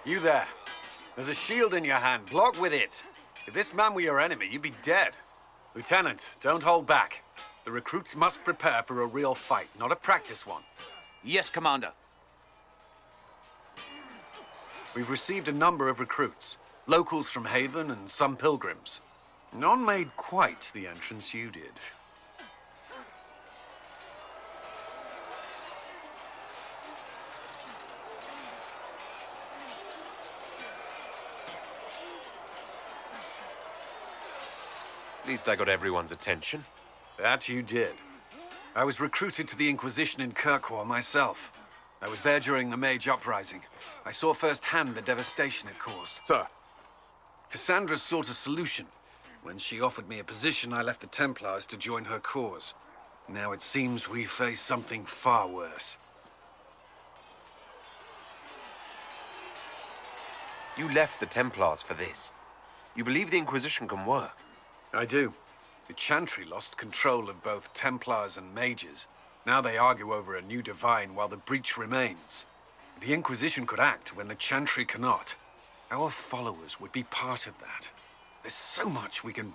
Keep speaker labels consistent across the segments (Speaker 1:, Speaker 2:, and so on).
Speaker 1: You there. There's a shield in your hand. Block with it. If this man were your enemy, you'd be dead. Lieutenant, don't hold back. The recruits must prepare for a real fight, not a practice one.
Speaker 2: Yes, Commander.
Speaker 1: We've received a number of recruits. Locals from Haven and some pilgrims. None made quite the entrance you did.
Speaker 3: At least I got everyone's attention.
Speaker 1: That you did. I was recruited to the Inquisition in Kirkwall myself. I was there during the Mage Uprising. I saw firsthand the devastation it caused.
Speaker 3: Sir.
Speaker 1: Cassandra sought a solution. When she offered me a position, I left the Templars to join her cause. Now it seems we face something far worse.
Speaker 3: You left the Templars for this. You believe the Inquisition can work?
Speaker 1: I do. The Chantry lost control of both Templars and Mages. Now they argue over a new divine while the breach remains. The Inquisition could act when the Chantry cannot. Our followers would be part of that. There's so much we can...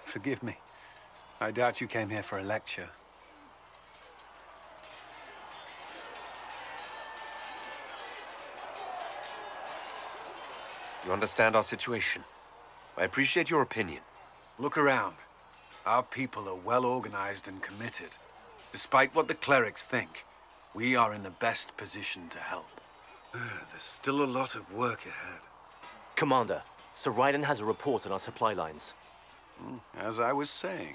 Speaker 1: Forgive me. I doubt you came here for a lecture.
Speaker 3: You understand our situation. I appreciate your opinion.
Speaker 1: Look around. Our people are well organized and committed. Despite what the clerics think, we are in the best position to help. There's still a lot of work ahead.
Speaker 4: Commander, Sir Raiden has a report on our supply lines.
Speaker 1: As I was saying.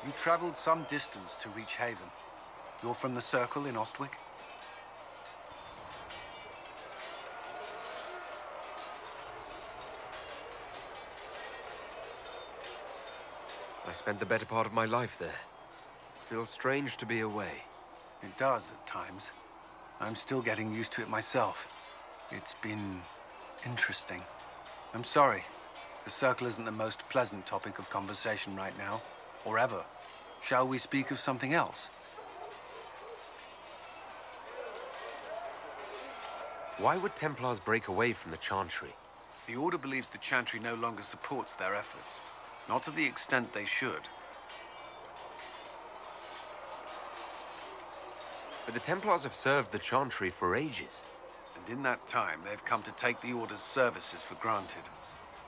Speaker 1: You traveled some distance to reach Haven. You're from the Circle in Ostwick?
Speaker 3: I spent the better part of my life there. It feels strange to be away.
Speaker 1: It does at times. I'm still getting used to it myself. It's been interesting. I'm sorry. The Circle isn't the most pleasant topic of conversation right now, or ever. Shall we speak of something else?
Speaker 3: Why would Templars break away from the Chantry?
Speaker 1: The Order believes the Chantry no longer supports their efforts. Not to the extent they should.
Speaker 3: But the Templars have served the Chantry for ages.
Speaker 1: And in that time, they've come to take the Order's services for granted.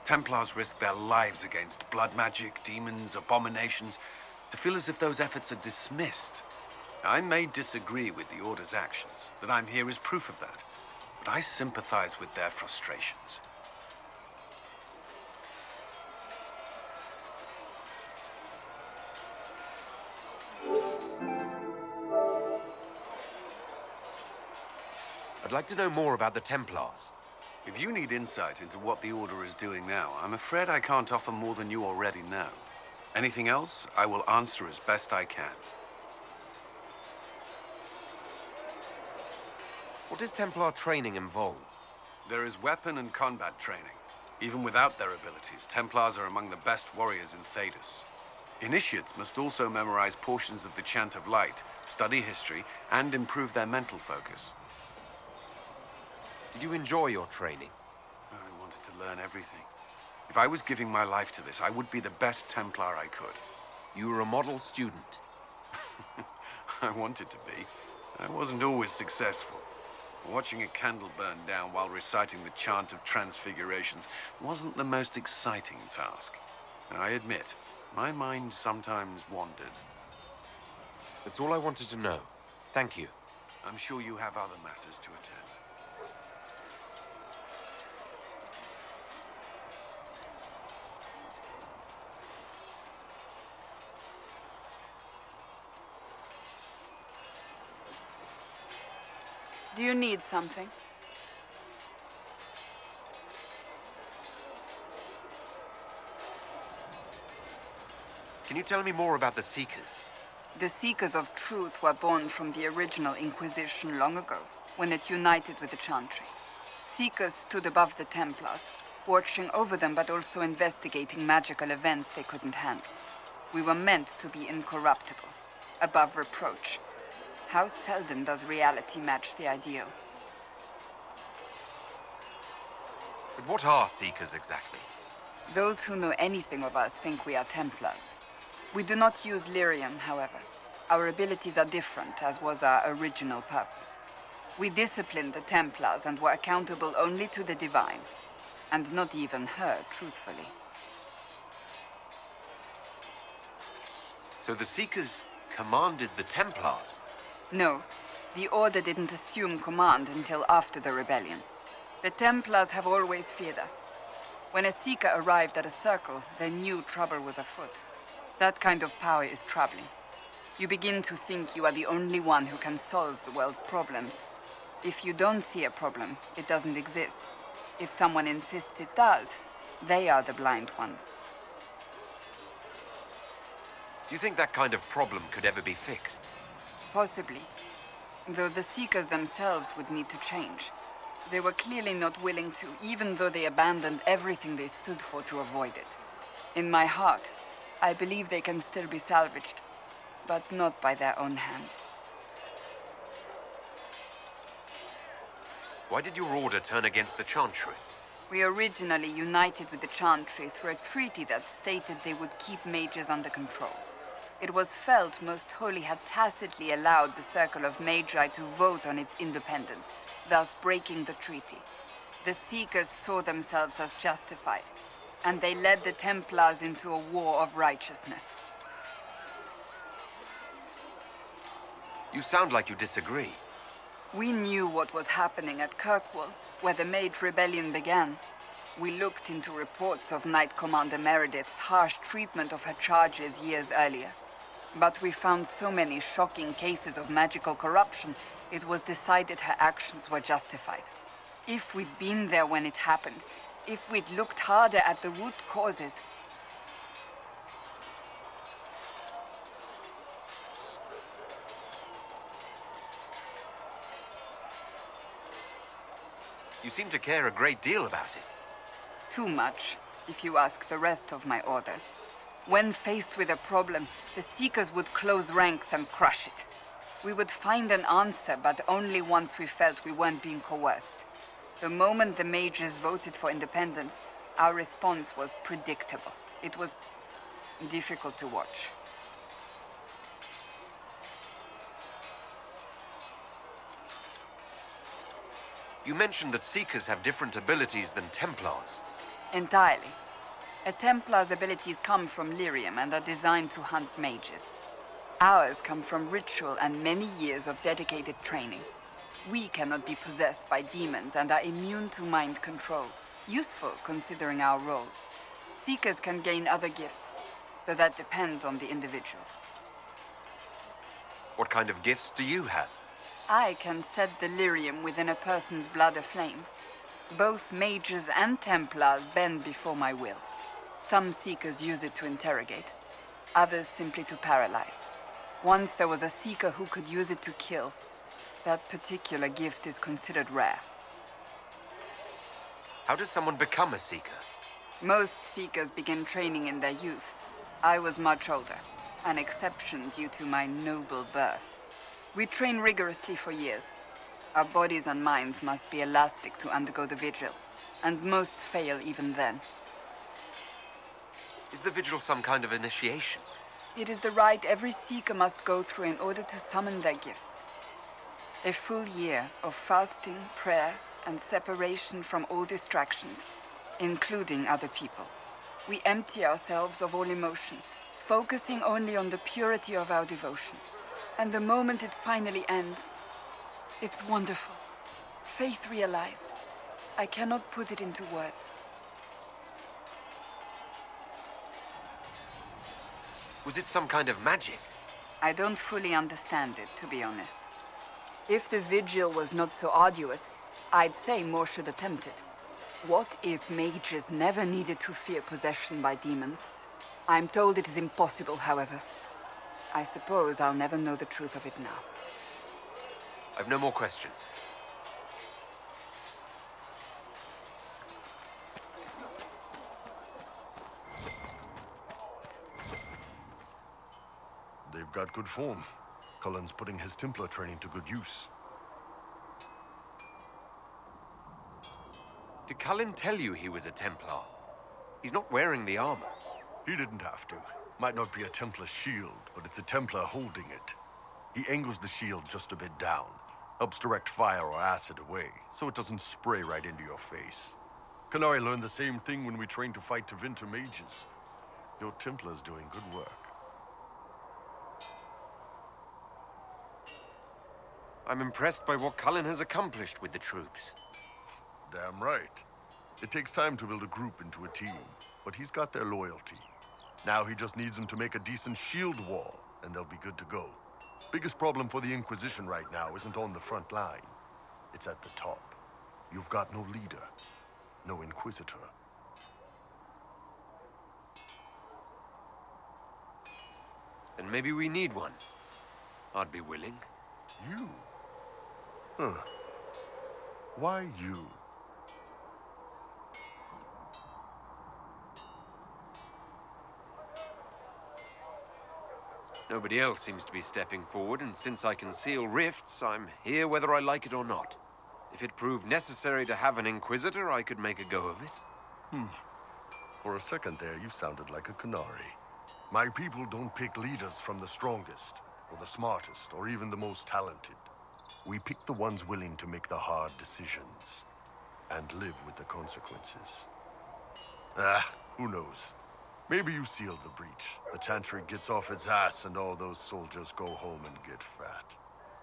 Speaker 1: Templars risk their lives against blood magic, demons, abominations, to feel as if those efforts are dismissed. I may disagree with the Order's actions. That I'm here is proof of that. But I sympathize with their frustrations.
Speaker 3: I'd like to know more about the Templars.
Speaker 1: If you need insight into what the Order is doing now, I'm afraid I can't offer more than you already know. Anything else, I will answer as best I can.
Speaker 3: What does Templar training involve?
Speaker 1: There is weapon and combat training. Even without their abilities, Templars are among the best warriors in Thedas. Initiates must also memorize portions of the Chant of Light, study history, and improve their mental focus.
Speaker 3: Did you enjoy your training?
Speaker 1: I wanted to learn everything. If I was giving my life to this, I would be the best Templar I could.
Speaker 3: You were a model student.
Speaker 1: I wanted to be. I wasn't always successful. Watching a candle burn down while reciting the Chant of Transfigurations wasn't the most exciting task. I admit, my mind sometimes wandered.
Speaker 3: That's all I wanted to know. Thank you.
Speaker 1: I'm sure you have other matters to attend.
Speaker 5: Do you need something?
Speaker 3: Can you tell me more about the Seekers?
Speaker 5: The Seekers of Truth were born from the original Inquisition long ago, when it united with the Chantry. Seekers stood above the Templars, watching over them but also investigating magical events they couldn't handle. We were meant to be incorruptible, above reproach. How seldom does reality match the ideal?
Speaker 3: But what are Seekers exactly?
Speaker 5: Those who know anything of us think we are Templars. We do not use lyrium, however. Our abilities are different, as was our original purpose. We disciplined the Templars and were accountable only to the Divine. And not even her, truthfully.
Speaker 3: So the Seekers commanded the Templars?
Speaker 5: No, the Order didn't assume command until after the rebellion. The Templars have always feared us. When a Seeker arrived at a circle, they knew trouble was afoot. That kind of power is troubling. You begin to think you are the only one who can solve the world's problems. If you don't see a problem, it doesn't exist. If someone insists it does, they are the blind ones.
Speaker 3: Do you think that kind of problem could ever be fixed?
Speaker 5: Possibly. Though the Seekers themselves would need to change. They were clearly not willing to, even though they abandoned everything they stood for to avoid it. In my heart, I believe they can still be salvaged, but not by their own hands.
Speaker 3: Why did your order turn against the Chantry?
Speaker 5: We originally united with the Chantry through a treaty that stated they would keep mages under control. It was felt Most Holy had tacitly allowed the Circle of Magi to vote on its independence, thus breaking the treaty. The Seekers saw themselves as justified, and they led the Templars into a war of righteousness.
Speaker 3: You sound like you disagree.
Speaker 5: We knew what was happening at Kirkwall, where the Mage Rebellion began. We looked into reports of Knight Commander Meredith's harsh treatment of her charges years earlier. But we found so many shocking cases of magical corruption, it was decided her actions were justified. If we'd been there when it happened, if we'd looked harder at the root causes,
Speaker 3: You seem to care a great deal about it.
Speaker 5: too much, if you ask the rest of my order. When faced with a problem, the Seekers would close ranks and crush it. We would find an answer, but only once we felt we weren't being coerced. The moment the mages voted for independence, our response was predictable. It was difficult to watch.
Speaker 3: You mentioned that Seekers have different abilities than Templars.
Speaker 5: Entirely. A Templar's abilities come from lyrium and are designed to hunt mages. Ours come from ritual and many years of dedicated training. We cannot be possessed by demons and are immune to mind control. Useful considering our role. Seekers can gain other gifts, though that depends on the individual.
Speaker 3: What kind of gifts do you have?
Speaker 5: I can set the lyrium within a person's blood aflame. Both mages and Templars bend before my will. Some Seekers use it to interrogate, others simply to paralyze. Once there was a Seeker who could use it to kill. That particular gift is considered rare.
Speaker 3: How does someone become a Seeker?
Speaker 5: Most Seekers begin training in their youth. I was much older, an exception due to my noble birth. We train rigorously for years. Our bodies and minds must be elastic to undergo the vigil, and most fail even then.
Speaker 3: Is the vigil some kind of initiation?
Speaker 5: It is the rite every Seeker must go through in order to summon their gifts. A full year of fasting, prayer, and separation from all distractions, including other people. We empty ourselves of all emotion, focusing only on the purity of our devotion. And the moment it finally ends, it's wonderful. Faith realized. I cannot put it into words.
Speaker 3: Was it some kind of magic?
Speaker 5: I don't fully understand it, to be honest. If the vigil was not so arduous, I'd say more should attempt it. What if mages never needed to fear possession by demons? I'm told it is impossible, however. I suppose I'll never know the truth of it now.
Speaker 3: I've no more questions.
Speaker 2: You've got good form. Cullen's putting his Templar training to good use.
Speaker 3: Did Cullen tell you he was a Templar? He's not wearing the armor.
Speaker 2: He didn't have to. Might not be a Templar shield, but it's a Templar holding it. He angles the shield just a bit down, helps direct fire or acid away, so it doesn't spray right into your face. Kanari learned the same thing when we trained to fight Tevinter mages. Your Templar's doing good work.
Speaker 3: I'm impressed by what Cullen has accomplished with the troops.
Speaker 2: Damn right. It takes time to build a group into a team, but he's got their loyalty. Now he just needs them to make a decent shield wall, and they'll be good to go. Biggest problem for the Inquisition right now isn't on the front line. It's at the top. You've got no leader, no Inquisitor.
Speaker 3: And maybe we need one. I'd be willing.
Speaker 2: You? Huh. Why you?
Speaker 3: Nobody else seems to be stepping forward, and since I can seal rifts, I'm here whether I like it or not. If it proved necessary to have an Inquisitor, I could make a go of it.
Speaker 2: For a second there, you sounded like a Canary. My people don't pick leaders from the strongest, or the smartest, or even the most talented. We pick the ones willing to make the hard decisions, and live with the consequences. Who knows? Maybe you sealed the breach. The Chantry gets off its ass and all those soldiers go home and get fat.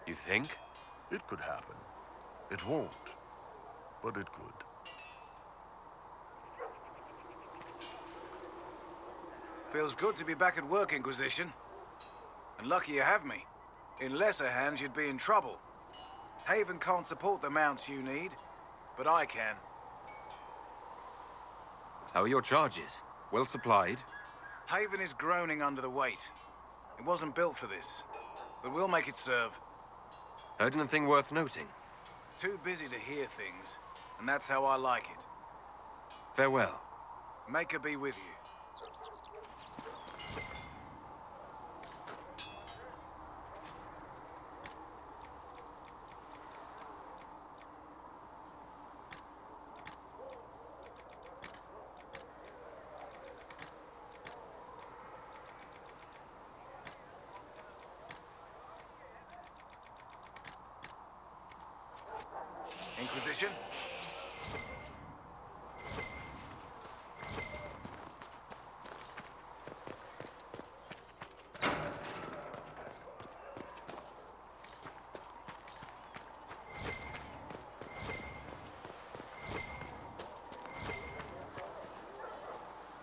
Speaker 3: You think?
Speaker 2: It could happen. It won't, but it could.
Speaker 6: Feels good to be back at work, Inquisition. And lucky you have me. In lesser hands, you'd be in trouble. Haven can't support the mounts you need, but I can.
Speaker 3: How are your charges? Well supplied?
Speaker 6: Haven is groaning under the weight. It wasn't built for this, but we'll make it serve.
Speaker 3: Heard anything worth noting?
Speaker 6: Too busy to hear things, and that's how I like it.
Speaker 3: Farewell.
Speaker 6: Make her be with you. Inquisition?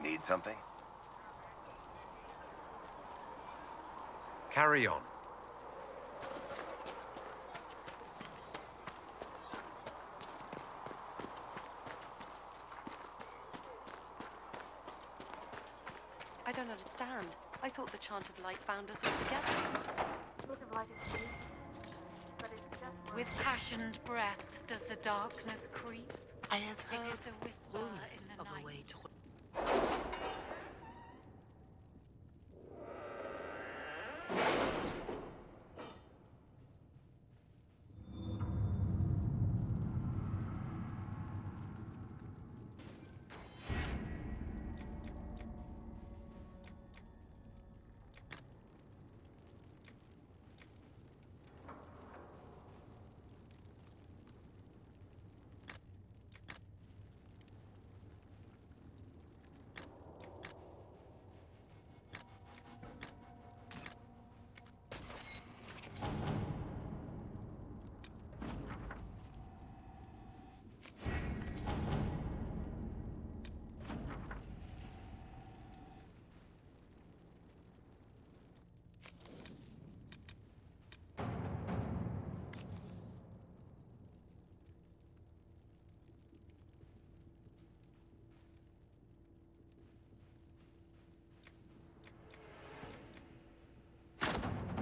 Speaker 6: Need something?
Speaker 3: Carry on.
Speaker 7: I don't understand. I thought the chant of light bound us all together.
Speaker 8: With passioned breath does the darkness creep.
Speaker 9: I have
Speaker 8: It
Speaker 9: heard
Speaker 8: is the whisper
Speaker 9: rumors
Speaker 8: in the
Speaker 9: of
Speaker 8: night.
Speaker 9: a way to...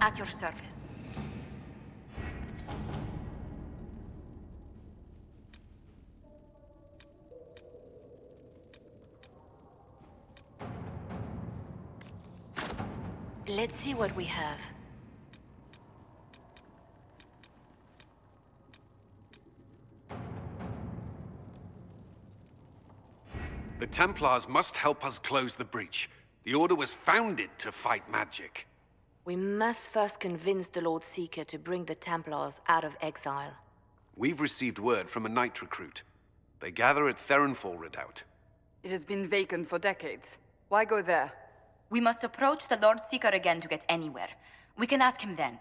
Speaker 8: At your service. Let's see what we have.
Speaker 1: The Templars must help us close the breach. The Order was founded to fight magic.
Speaker 9: We must first convince the Lord Seeker to bring the Templars out of exile.
Speaker 1: We've received word from a knight recruit. They gather at Theronfall Redoubt.
Speaker 5: It has been vacant for decades. Why go there?
Speaker 10: We must approach the Lord Seeker again to get anywhere. We can ask him then.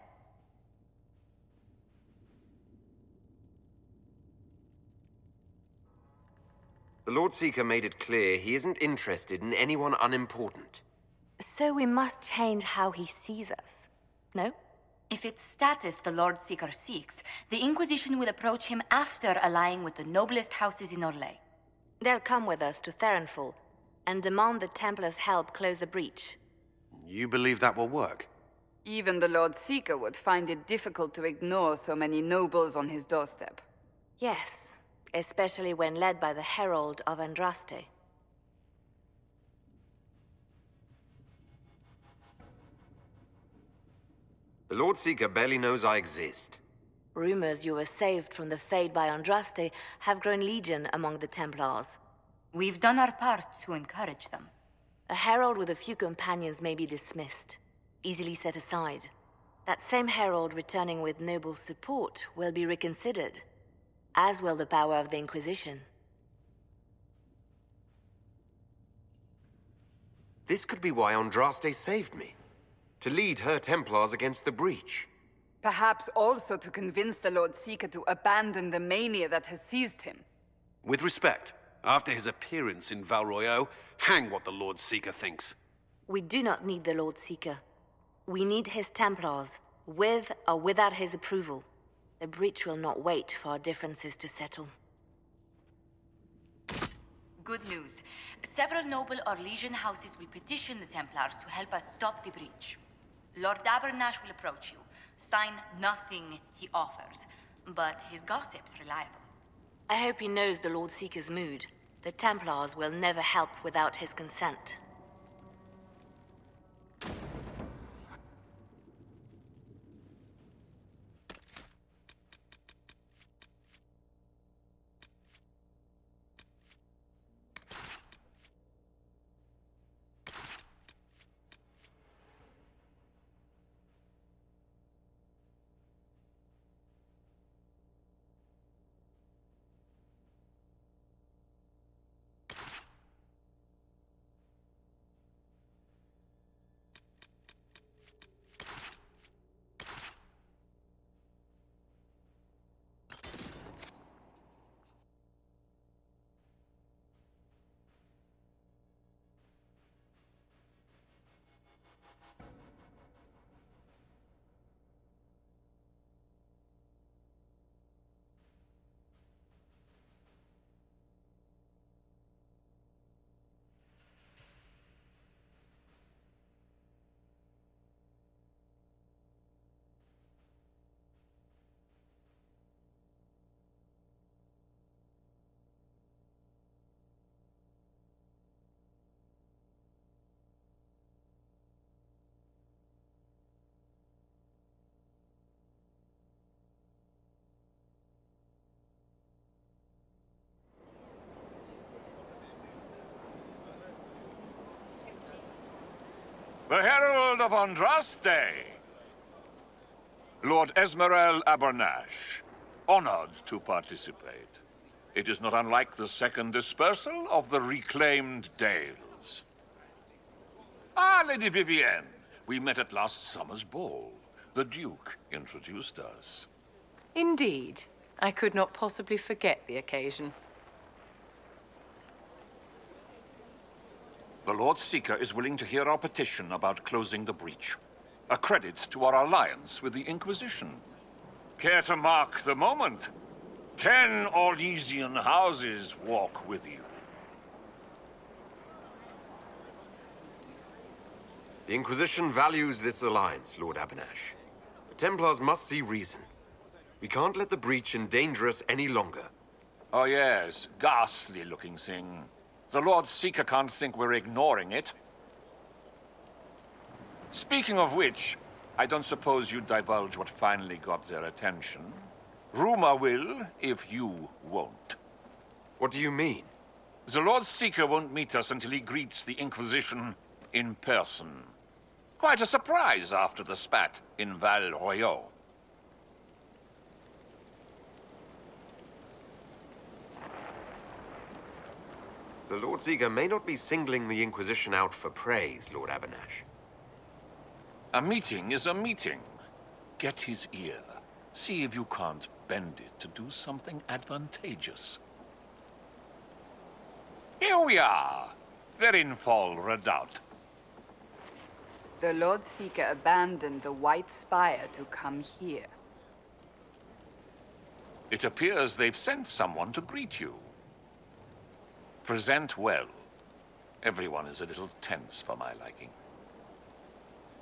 Speaker 3: The Lord Seeker made it clear he isn't interested in anyone unimportant.
Speaker 9: So we must change how he sees us, no?
Speaker 10: If it's status the Lord Seeker seeks, the Inquisition will approach him after allying with the noblest houses in Orlais.
Speaker 9: They'll come with us to Theronfall and demand the Templars' help close the breach.
Speaker 1: You believe that will work?
Speaker 5: Even the Lord Seeker would find it difficult to ignore so many nobles on his doorstep.
Speaker 9: Yes, especially when led by the Herald of Andraste.
Speaker 3: The Lord Seeker barely knows I exist.
Speaker 9: Rumors you were saved from the fate by Andraste have grown legion among the Templars.
Speaker 10: We've done our part to encourage them.
Speaker 9: A herald with a few companions may be dismissed, easily set aside. That same herald returning with noble support will be reconsidered, as will the power of the Inquisition.
Speaker 3: This could be why Andraste saved me. To lead her Templars against the breach.
Speaker 5: Perhaps also to convince the Lord Seeker to abandon the mania that has seized him.
Speaker 1: With respect, after his appearance in Val Royeaux, hang what the Lord Seeker thinks.
Speaker 9: We do not need the Lord Seeker. We need his Templars, with or without his approval. The breach will not wait for our differences to settle.
Speaker 10: Good news. Several noble Orlesian houses will petition the Templars to help us stop the breach. Lord Abernash will approach you. Sign nothing he offers, but his gossip's reliable.
Speaker 9: I hope he knows the Lord Seeker's mood. The Templars will never help without his consent.
Speaker 11: The Herald of Andraste! Lord Esmerel Abernash, honored to participate. It is not unlike the second dispersal of the reclaimed Dales. Ah, Lady Vivienne, we met at last summer's ball. The Duke introduced us.
Speaker 12: Indeed. I could not possibly forget the occasion.
Speaker 11: The Lord Seeker is willing to hear our petition about closing the breach. A credit to our alliance with the Inquisition. Care to mark the moment? 10 Orlesian houses walk with you.
Speaker 3: The Inquisition values this alliance, Lord Abernash. The Templars must see reason. We can't let the breach endanger us any longer.
Speaker 11: Oh yes, ghastly-looking thing. The Lord Seeker can't think we're ignoring it. Speaking of which, I don't suppose you'd divulge what finally got their attention. Rumor will, if you won't.
Speaker 3: What do you mean?
Speaker 11: The Lord Seeker won't meet us until he greets the Inquisition in person. Quite a surprise after the spat in Val Royeaux.
Speaker 3: The Lord Seeker may not be singling the Inquisition out for praise, Lord Abernash.
Speaker 11: A meeting is a meeting. Get his ear. See if you can't bend it to do something advantageous. Here we are, Therinfol Redoubt.
Speaker 5: The Lord Seeker abandoned the White Spire to come here.
Speaker 11: It appears they've sent someone to greet you. Present well. Everyone is a little tense for my liking.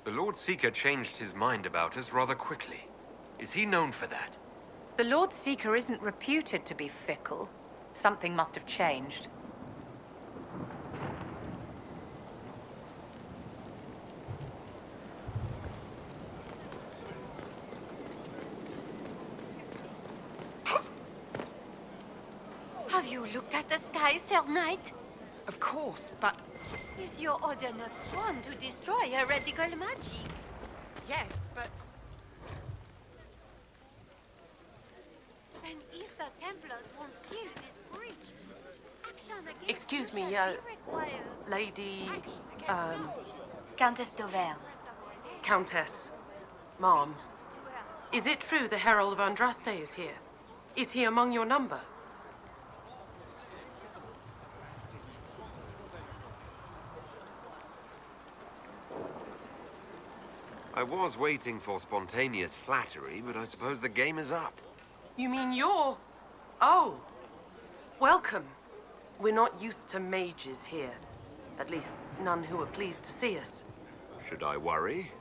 Speaker 3: The Lord Seeker changed his mind about us rather quickly. Is he known for that?
Speaker 12: The Lord Seeker isn't reputed to be fickle. Something must have changed.
Speaker 8: Have you looked at the sky, Sir Knight?
Speaker 13: Of course, but...
Speaker 8: Is your order not sworn to destroy heretical magic?
Speaker 13: Yes, but...
Speaker 8: Then if the Templars won't seal this breach, action against
Speaker 12: Excuse me,
Speaker 8: you shall be required.
Speaker 12: Lady...
Speaker 10: Countess d'Auvergne.
Speaker 12: Countess. Ma'am. Is it true the Herald of Andraste is here? Is he among your number?
Speaker 3: I was waiting for spontaneous flattery, but I suppose the game is up.
Speaker 12: You mean you're... Oh. Welcome. We're not used to mages here. At least, none who are pleased to see us.
Speaker 3: Should I worry?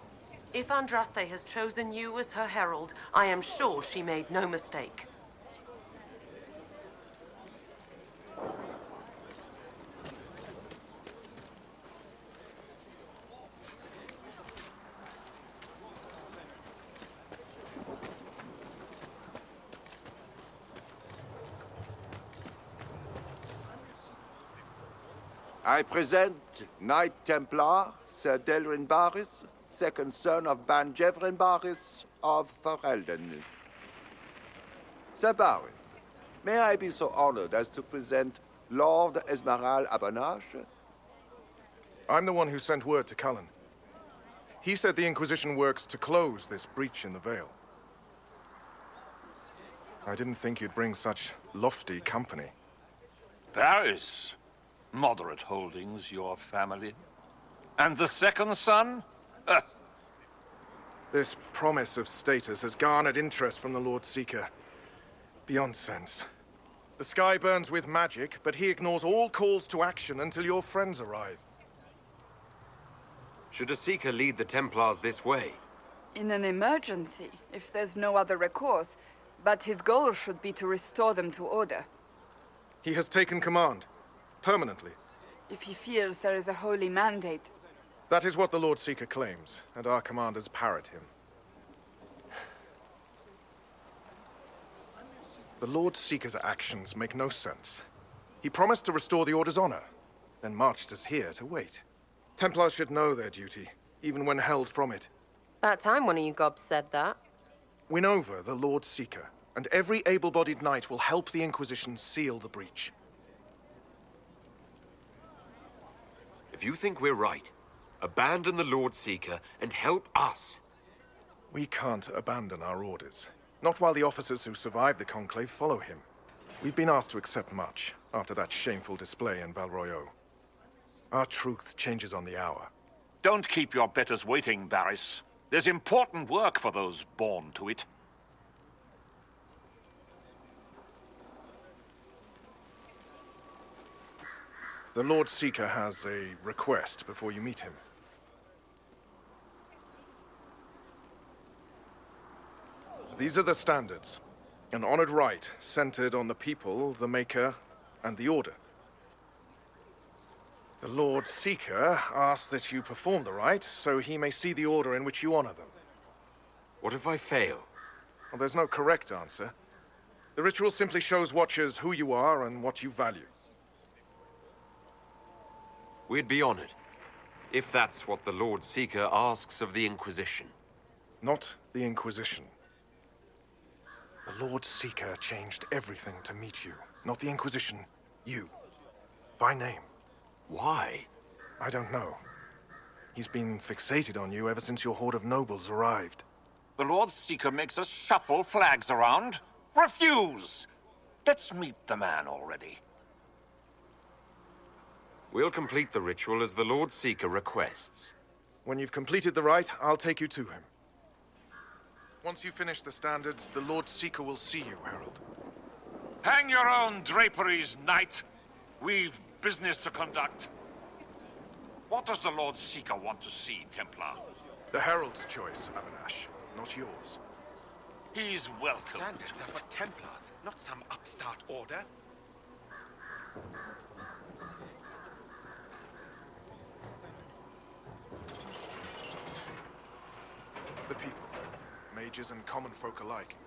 Speaker 12: If Andraste has chosen you as her herald, I am sure she made no mistake.
Speaker 14: I present Knight Templar, Sir Delrin Barris, second son of Ban Jevrin Barris of Ferelden. Sir Barris, may I be so honored as to present Lord Esmeralda Abernash?
Speaker 15: I'm the one who sent word to Cullen. He said the Inquisition works to close this breach in the Vale. I didn't think you'd bring such lofty company.
Speaker 11: Paris. Moderate holdings, your family. And the second son?
Speaker 15: This promise of status has garnered interest from the Lord Seeker. Beyond sense. The sky burns with magic, but he ignores all calls to action until your friends arrive.
Speaker 3: Should a Seeker lead the Templars this way?
Speaker 5: In an emergency, if there's no other recourse. But his goal should be to restore them to order.
Speaker 15: He has taken command. Permanently.
Speaker 5: If he feels there is a holy mandate.
Speaker 15: That is what the Lord Seeker claims, and our commanders parrot him. The Lord Seeker's actions make no sense. He promised to restore the Order's honor, then marched us here to wait. Templars should know their duty, even when held from it.
Speaker 12: About time one of you gobs said that.
Speaker 15: Win over the Lord Seeker, and every able-bodied knight will help the Inquisition seal the breach.
Speaker 3: If you think we're right, abandon the Lord Seeker and help us.
Speaker 15: We can't abandon our orders. Not while the officers who survived the Conclave follow him. We've been asked to accept much after that shameful display in Val Royeaux. Our truth changes on the hour.
Speaker 11: Don't keep your betters waiting, Barris. There's important work for those born to it.
Speaker 15: The Lord Seeker has a request before you meet him. These are the standards. An honored right centered on the people, the Maker, and the Order. The Lord Seeker asks that you perform the rite so he may see the order in which you honor them.
Speaker 3: What if I fail?
Speaker 15: Well, there's no correct answer. The ritual simply shows Watchers who you are and what you value.
Speaker 3: We'd be honored. If that's what the Lord Seeker asks of the Inquisition.
Speaker 15: Not the Inquisition. The Lord Seeker changed everything to meet you. Not the Inquisition. You. By name.
Speaker 3: Why?
Speaker 15: I don't know. He's been fixated on you ever since your horde of nobles arrived.
Speaker 11: The Lord Seeker makes us shuffle flags around. Refuse! Let's meet the man already.
Speaker 3: We'll complete the ritual as the Lord Seeker requests.
Speaker 15: When you've completed the rite, I'll take you to him. Once you finish the standards, the Lord Seeker will see you, Herald.
Speaker 11: Hang your own draperies, knight. We've business to conduct. What does the Lord Seeker want to see, Templar?
Speaker 15: The Herald's choice, Abanash, not yours.
Speaker 11: He's welcome.
Speaker 16: Standards are for Templars, not some upstart order.
Speaker 15: The people, mages and common folk alike.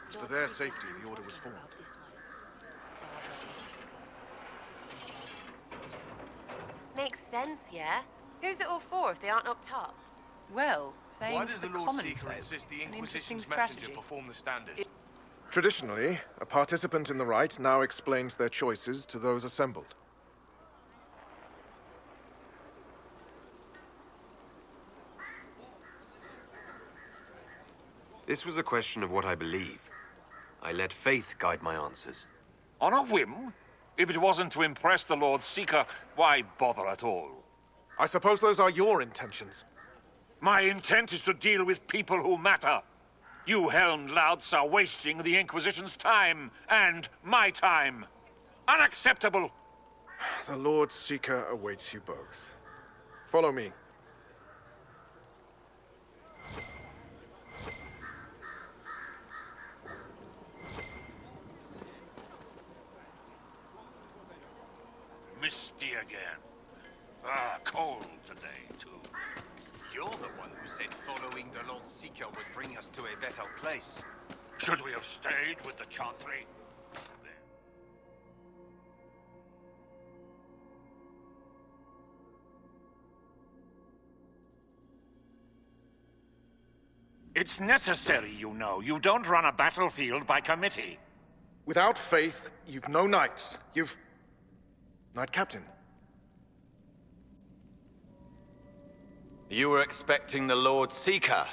Speaker 15: It's for their safety the Order was formed.
Speaker 17: Makes sense, yeah? Who's it all for if they aren't up top?
Speaker 12: Well, playing
Speaker 16: Why
Speaker 12: to
Speaker 16: does
Speaker 12: the
Speaker 16: the Lord
Speaker 12: common
Speaker 16: Seeker
Speaker 12: folk.
Speaker 16: insist the
Speaker 12: An interesting
Speaker 16: Inquisition's messenger
Speaker 12: strategy.
Speaker 16: perform the standards?
Speaker 15: Traditionally, a participant in the rite now explains their choices to those assembled.
Speaker 3: This was a question of what I believe. I let faith guide my answers.
Speaker 11: On a whim? If it wasn't to impress the Lord Seeker, why bother at all?
Speaker 15: I suppose those are your intentions.
Speaker 11: My intent is to deal with people who matter. You helmed louts are wasting the Inquisition's time, and my time. Unacceptable!
Speaker 15: The Lord Seeker awaits you both. Follow me.
Speaker 11: Misty again. Ah, cold today, too.
Speaker 16: You're the one who said following the Lord Seeker would bring us to a better place.
Speaker 11: Should we have stayed with the Chantry? It's necessary, you know. You don't run a battlefield by committee.
Speaker 15: Without faith, you've no knights. You've... Knight Captain.
Speaker 18: You were expecting the Lord Seeker.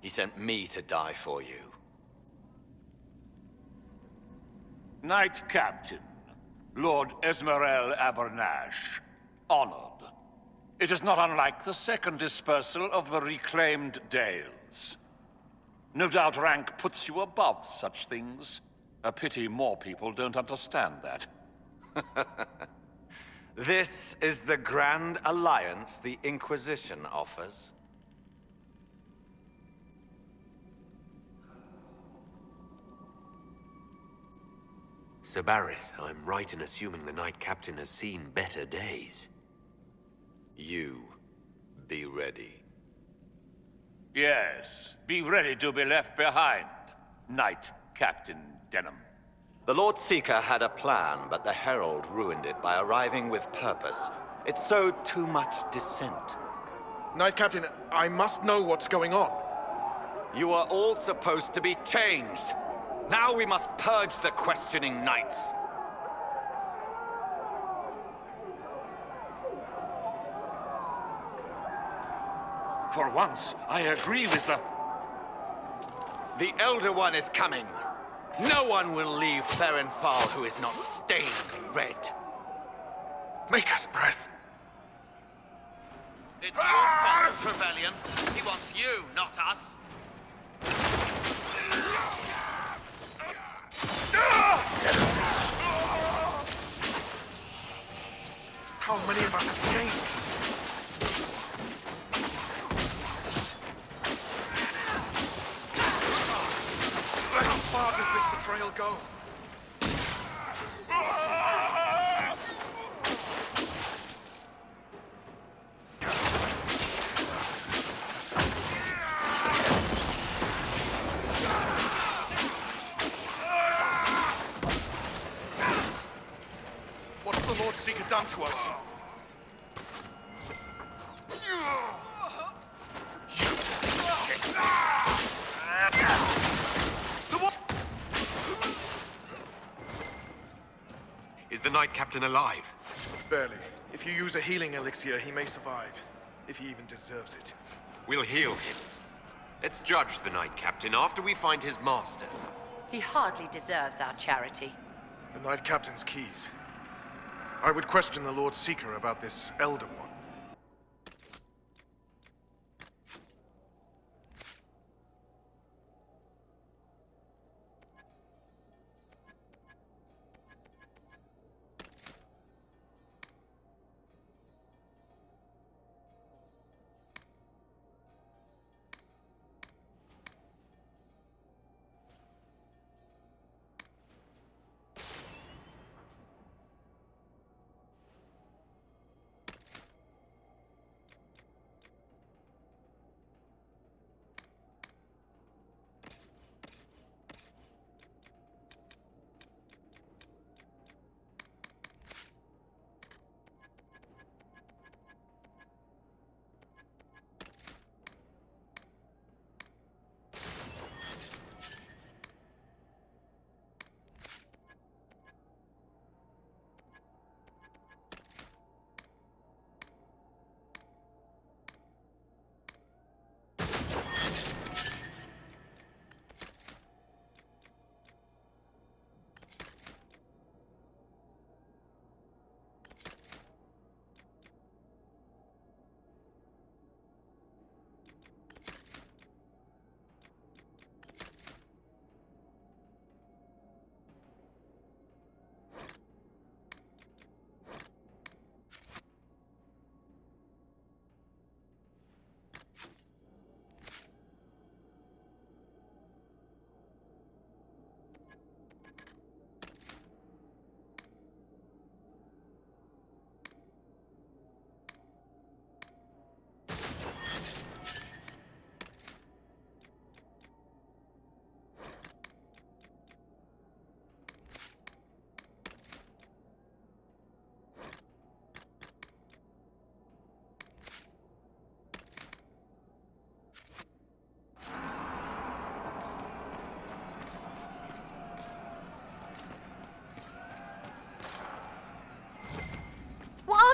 Speaker 18: He sent me to die for you.
Speaker 11: Knight Captain, Lord Esmerel Abernash. Honored. It is not unlike the second dispersal of the reclaimed Dales. No doubt rank puts you above such things. A pity more people don't understand that.
Speaker 18: This is the grand alliance the Inquisition offers.
Speaker 3: Sir Barris, I'm right in assuming the Knight Captain has seen better days.
Speaker 18: You be ready.
Speaker 11: Yes, be ready to be left behind, Knight Captain Denham.
Speaker 18: The Lord Seeker had a plan, but the Herald ruined it by arriving with purpose. It sowed too much dissent.
Speaker 15: Knight Captain, I must know what's going on.
Speaker 18: You are all supposed to be changed. Now we must purge the questioning knights.
Speaker 11: For once, I agree with the...
Speaker 18: The Elder One is coming. No one will leave Therenfal who is not stained red.
Speaker 15: Maker's breath.
Speaker 18: It's your fault, Trevelyan. He wants you, not us.
Speaker 15: How many of us have changed? How far does this betrayal go? What's the Lord Seeker done to us?
Speaker 3: Is the Knight Captain alive?
Speaker 15: Barely. If you use a healing elixir, he may survive. If he even deserves it.
Speaker 3: We'll heal him. Let's judge the Knight Captain after we find his master.
Speaker 17: He hardly deserves our charity.
Speaker 15: The Knight Captain's keys. I would question the Lord Seeker about this Elder One.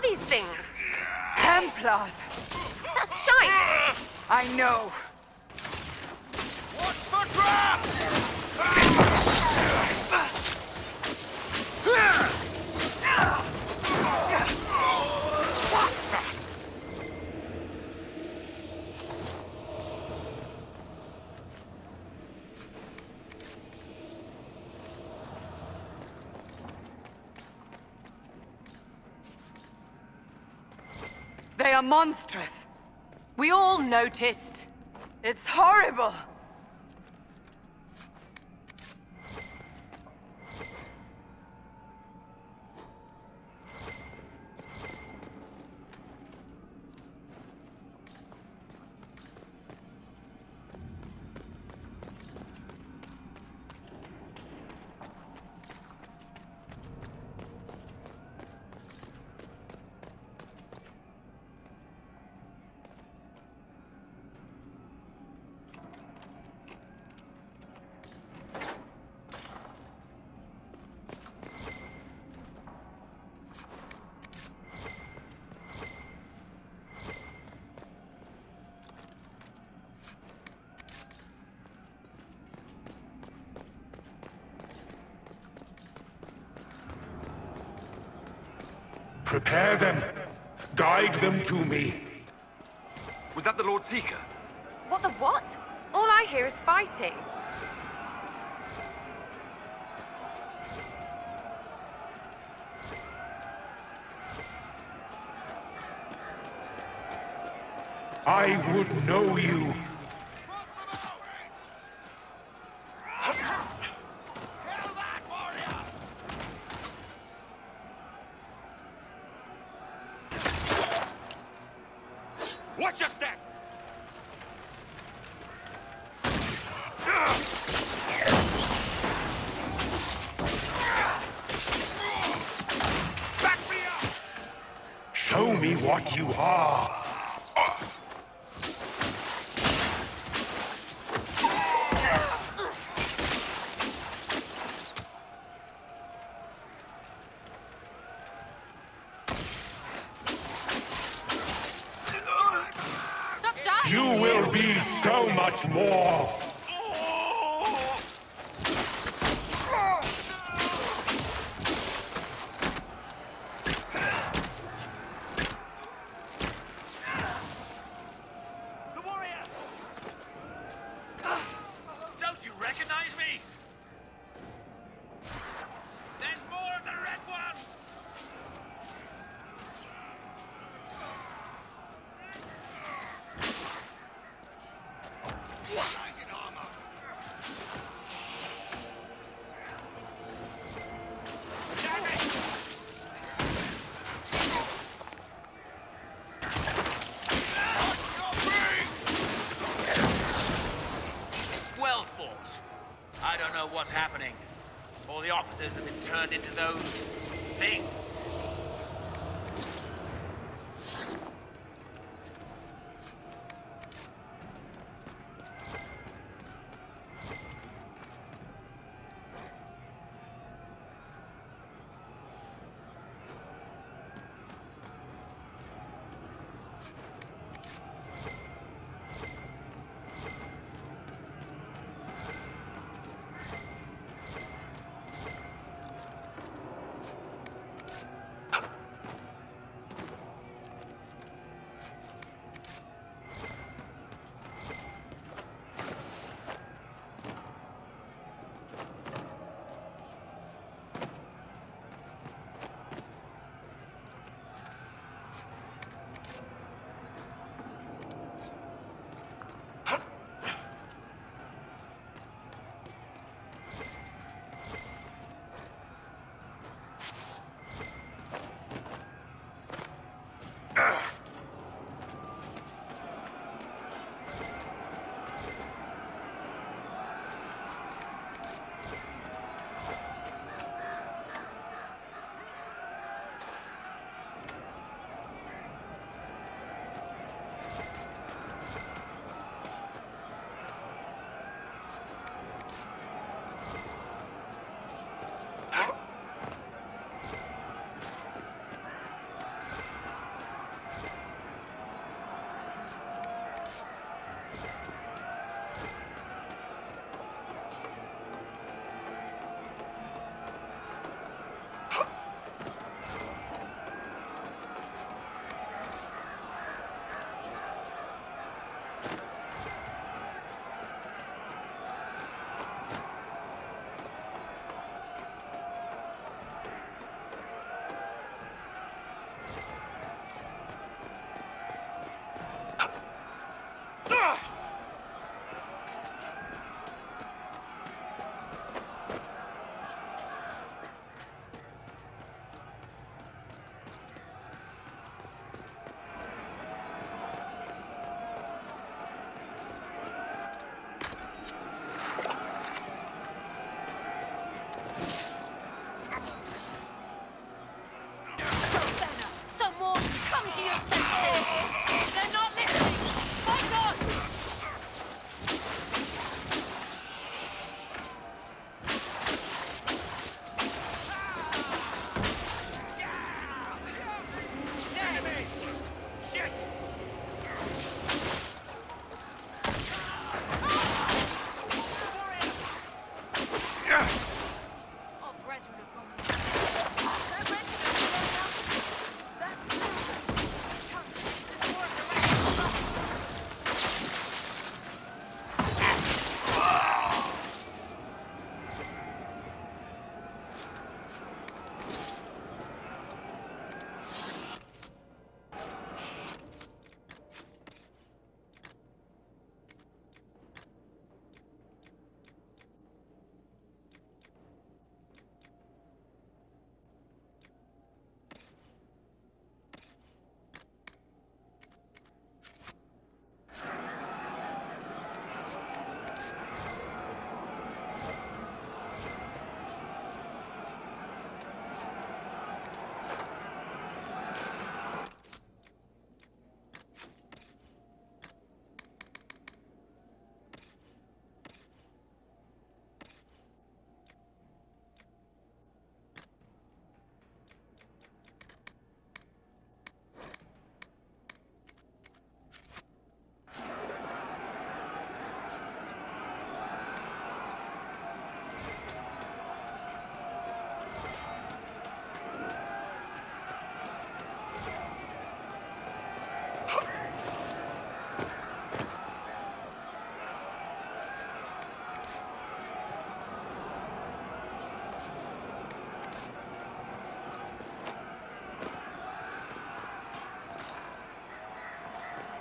Speaker 17: These things?
Speaker 5: Templars!
Speaker 17: That's shite!
Speaker 5: I know.
Speaker 16: What's the trap?
Speaker 5: They are monstrous.
Speaker 12: We all noticed.
Speaker 5: It's horrible.
Speaker 19: Prepare them. Guide them to me.
Speaker 3: Was that the Lord Seeker?
Speaker 17: What the what? All I hear is fighting.
Speaker 19: I would know you.
Speaker 16: Watch your step! Back me up!
Speaker 19: Show me what you are. will be so much more.
Speaker 20: Don't you recognize me? There's more of the red ones! Well fought. I don't know what's happening. All the officers have been turned into those things.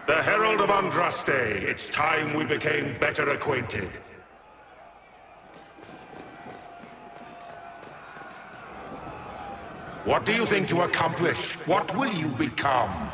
Speaker 19: The Herald of Andraste, it's time we became better acquainted. What do you think to accomplish? What will you become?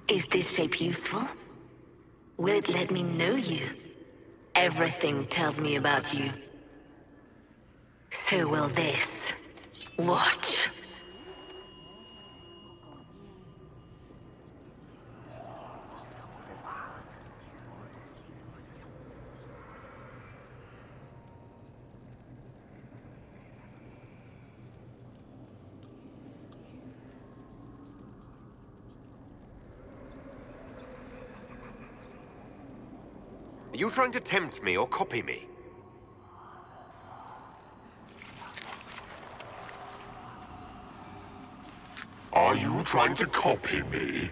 Speaker 9: Is this shape useful? Will it let me know you? Everything tells me about you. So will this. Watch.
Speaker 3: Are you trying to tempt me or copy me?
Speaker 19: Are you trying to copy me?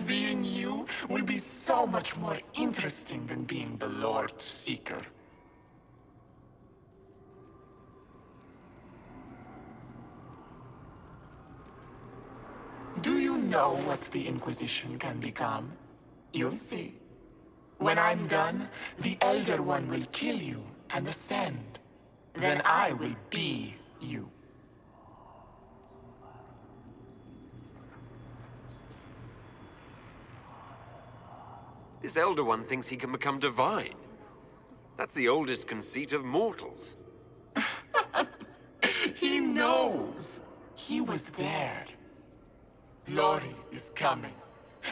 Speaker 21: Being you will be so much more interesting than being the Lord Seeker. Do you know what the Inquisition can become? You'll see. When I'm done, the Elder One will kill you and ascend. Then I will be you.
Speaker 3: This Elder One thinks he can become divine. That's the oldest conceit of mortals.
Speaker 21: He knows. He was there. Glory is coming.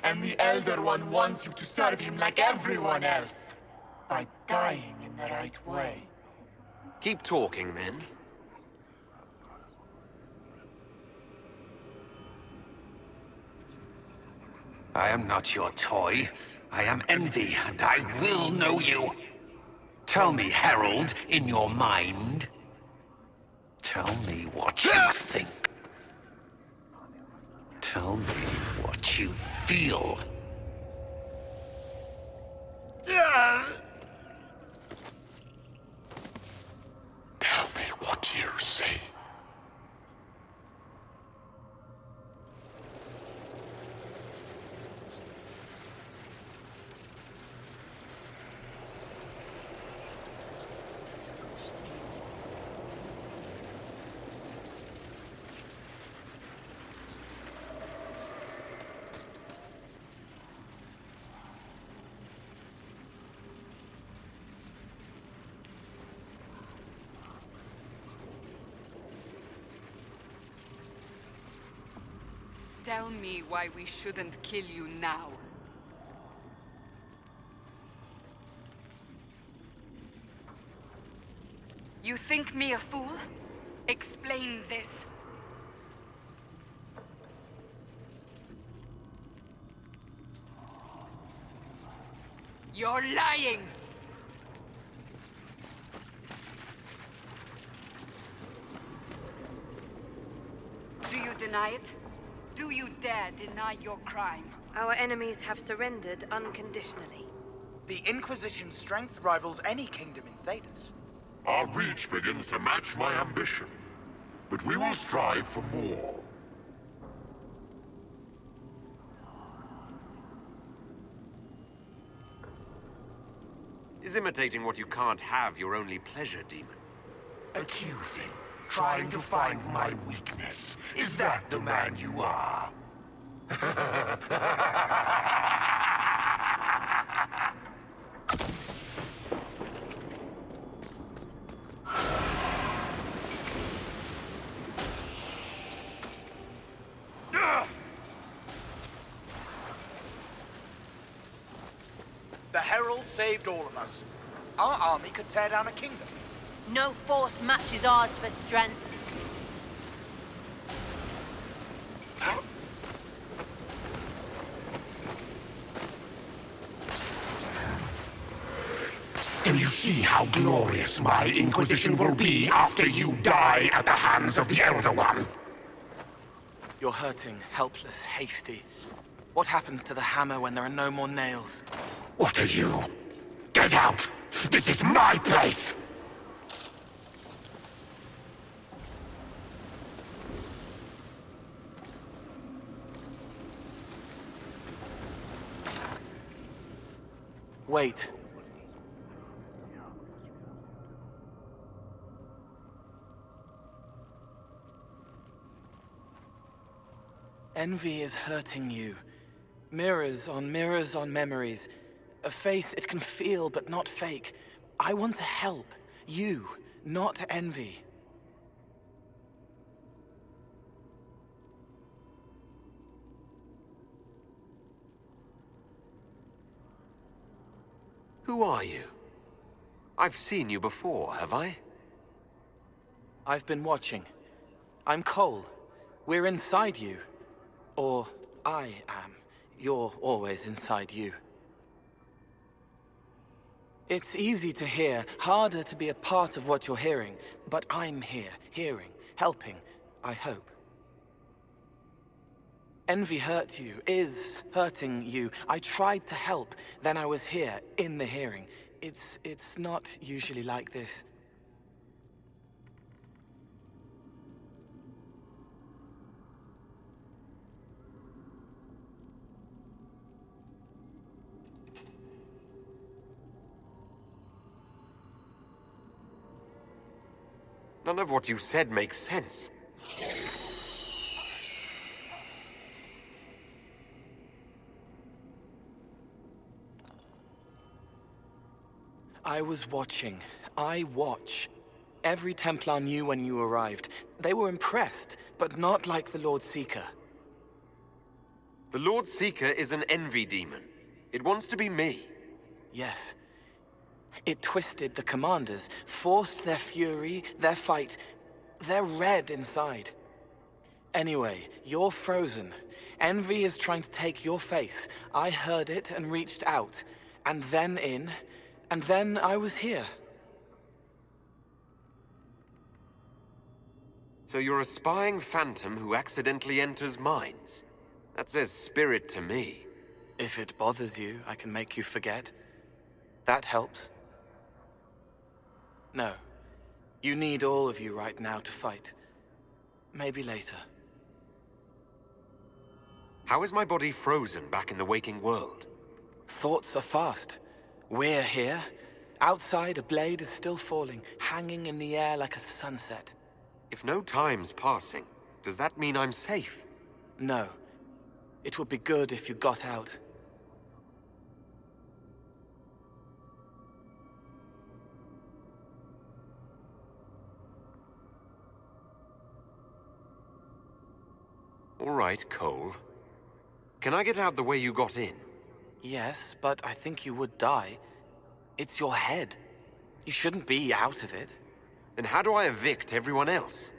Speaker 21: And the Elder One wants you to serve him like everyone else. By dying in the right way.
Speaker 3: Keep talking, then.
Speaker 1: I am not your toy. I am Envy, and I will know you. Tell me, Herald, in your mind. Tell me what you think. Tell me what you feel.
Speaker 19: Tell me what you see.
Speaker 5: Tell me why we shouldn't kill you now. You think me a fool? Explain this. You're lying! Do you deny it? Do you dare deny your crime?
Speaker 7: Our enemies have surrendered unconditionally.
Speaker 20: The Inquisition's strength rivals any kingdom in Thedas.
Speaker 19: Our reach begins to match my ambition, but we will strive for more.
Speaker 3: Is imitating what you can't have your only pleasure, demon?
Speaker 19: Accusing, trying to find my weakness. Is that the man you are?
Speaker 20: The Herald saved all of us. Our army could tear down a kingdom.
Speaker 17: No force matches ours for strength.
Speaker 19: Do you see how glorious my Inquisition will be after you die at the hands of the Elder One?
Speaker 20: You're hurting, helpless, hasty. What happens to the hammer when there are no more nails?
Speaker 19: What are you? Get out! This is my place!
Speaker 20: Wait. Envy is hurting you. Mirrors on memories. A face it can feel but not fake. I want to help. You, not envy.
Speaker 3: Who are you? I've seen you before, have I?
Speaker 20: I've been watching. I'm Cole. We're inside you. Or I am. You're always inside you. It's easy to hear, harder to be a part of what you're hearing. But I'm here, hearing, helping, I hope. Envy hurt you, is hurting you. I tried to help, then I was here, in the hearing. It's not usually like this.
Speaker 3: None of what you said makes sense.
Speaker 20: I was watching. I watch. Every Templar knew when you arrived. They were impressed, but not like the Lord Seeker.
Speaker 3: The Lord Seeker is an envy demon. It wants to be me.
Speaker 20: Yes. It twisted the commanders, forced their fury, their fight. They're red inside. Anyway, you're frozen. Envy is trying to take your face. I heard it and reached out. And then in. And then I was here.
Speaker 3: So you're a spying phantom who accidentally enters minds? That says spirit to me.
Speaker 20: If it bothers you, I can make you forget. That helps. No. You need all of you right now to fight. Maybe later.
Speaker 3: How is my body frozen back in the waking world?
Speaker 20: Thoughts are fast. We're here. Outside, a blade is still falling, hanging in the air like a sunset.
Speaker 3: If no time's passing, does that mean I'm safe?
Speaker 20: No. It would be good if you got out.
Speaker 3: All right, Cole. Can I get out the way you got in?
Speaker 20: Yes, but I think you would die. It's your head. You shouldn't be out of it.
Speaker 3: Then how do I evict everyone else?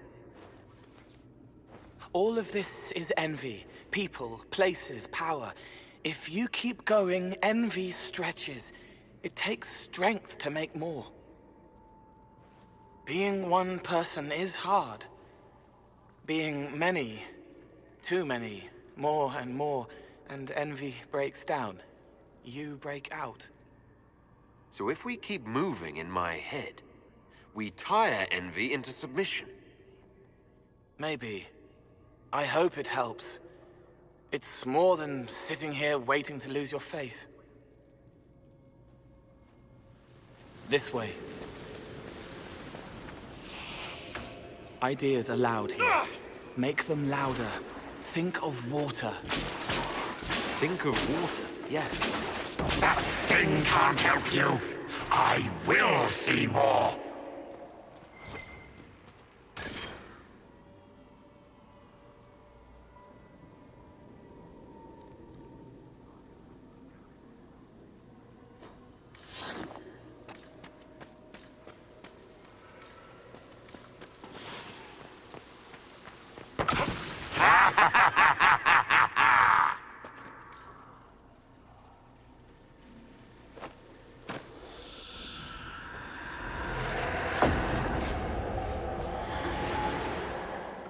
Speaker 20: All of this is envy. People, places, power. If you keep going, envy stretches. It takes strength to make more. Being one person is hard. Being many, too many, more and more, and envy breaks down. You break out.
Speaker 3: So if we keep moving in my head, we tire envy into submission.
Speaker 20: Maybe. I hope it helps. It's more than sitting here waiting to lose your face. This way. Ideas are loud here. Make them louder. Think of water.
Speaker 3: Think of water?
Speaker 20: Yes.
Speaker 19: That thing can't help you. I will see more.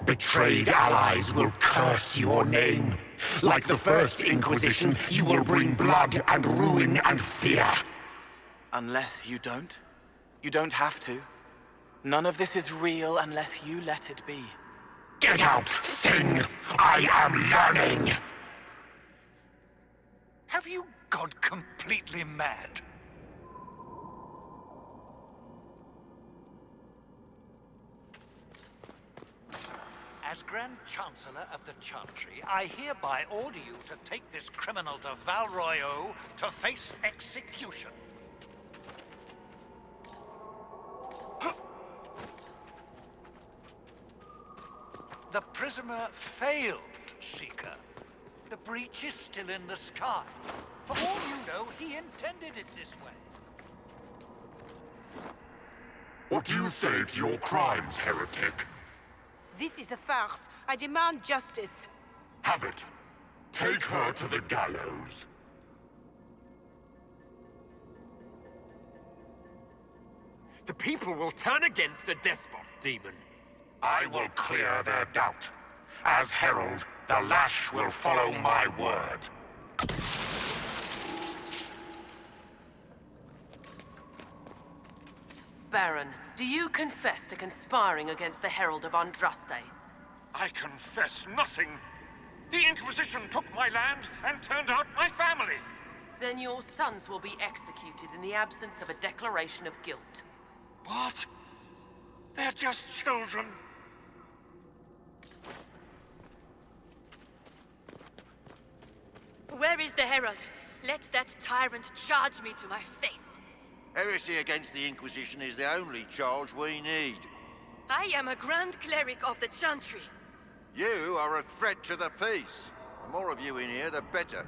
Speaker 19: Betrayed allies will curse your name. Like the first Inquisition, you will bring blood and ruin and fear.
Speaker 20: Unless you don't. You don't have to. None of this is real unless you let it be.
Speaker 19: Get out, thing! I am yearning!
Speaker 4: Have you gone completely mad? As Grand Chancellor of the Chantry, I hereby order you to take this criminal to Val Royeaux to face execution. The prisoner failed, Seeker. The breach is still in the sky. For all you know, he intended it this way.
Speaker 19: What do you say to your crimes, heretic?
Speaker 13: This is a farce. I demand justice.
Speaker 19: Have it. Take her to the gallows.
Speaker 3: The people will turn against a despot, demon.
Speaker 19: I will clear their doubt. As herald, the lash will follow my word.
Speaker 12: Baron, do you confess to conspiring against the Herald of Andraste?
Speaker 11: I confess nothing. The Inquisition took my land and turned out my family.
Speaker 12: Then your sons will be executed in the absence of a declaration of guilt.
Speaker 11: What? They're just children.
Speaker 22: Where is the Herald? Let that tyrant charge me to my face.
Speaker 23: Heresy against the Inquisition is the only charge we need.
Speaker 22: I am a Grand Cleric of the Chantry.
Speaker 23: You are a threat to the peace. The more of you in here, the better.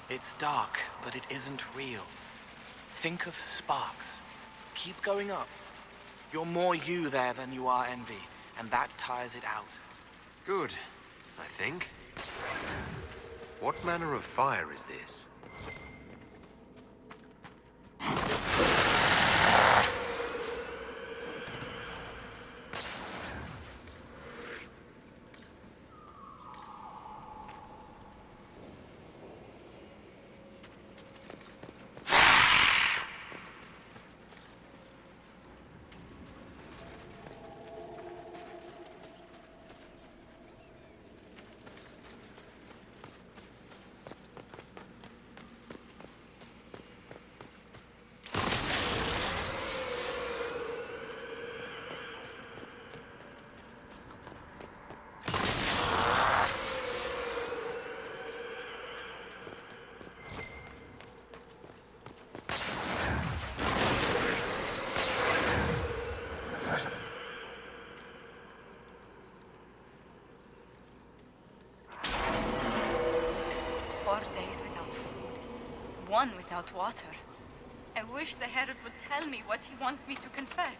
Speaker 20: It's dark, but it isn't real. Think of sparks. Keep going up. You're more you there than you are envy, and that tires it out.
Speaker 3: Good, I think. What manner of fire is this?
Speaker 10: days without food, one without water. I wish the Herald would tell me what he wants me to confess.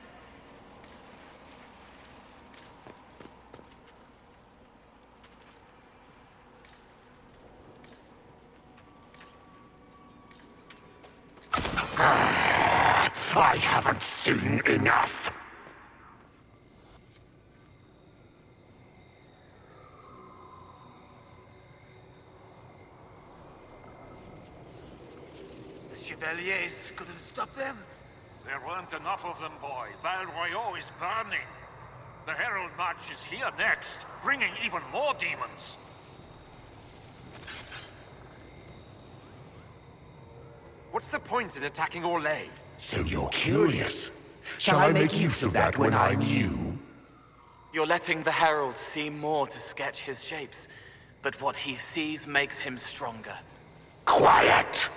Speaker 19: I haven't seen enough.
Speaker 4: The Chevaliers couldn't stop them?
Speaker 11: There weren't enough of them, boy. Val Royeaux is burning. The Herald March is here next, bringing even more demons.
Speaker 3: What's the point in attacking Orlais?
Speaker 19: So you're curious. Shall I make use of that when I'm you?
Speaker 20: You're letting the Herald see more to sketch his shapes, but what he sees makes him stronger.
Speaker 19: Quiet!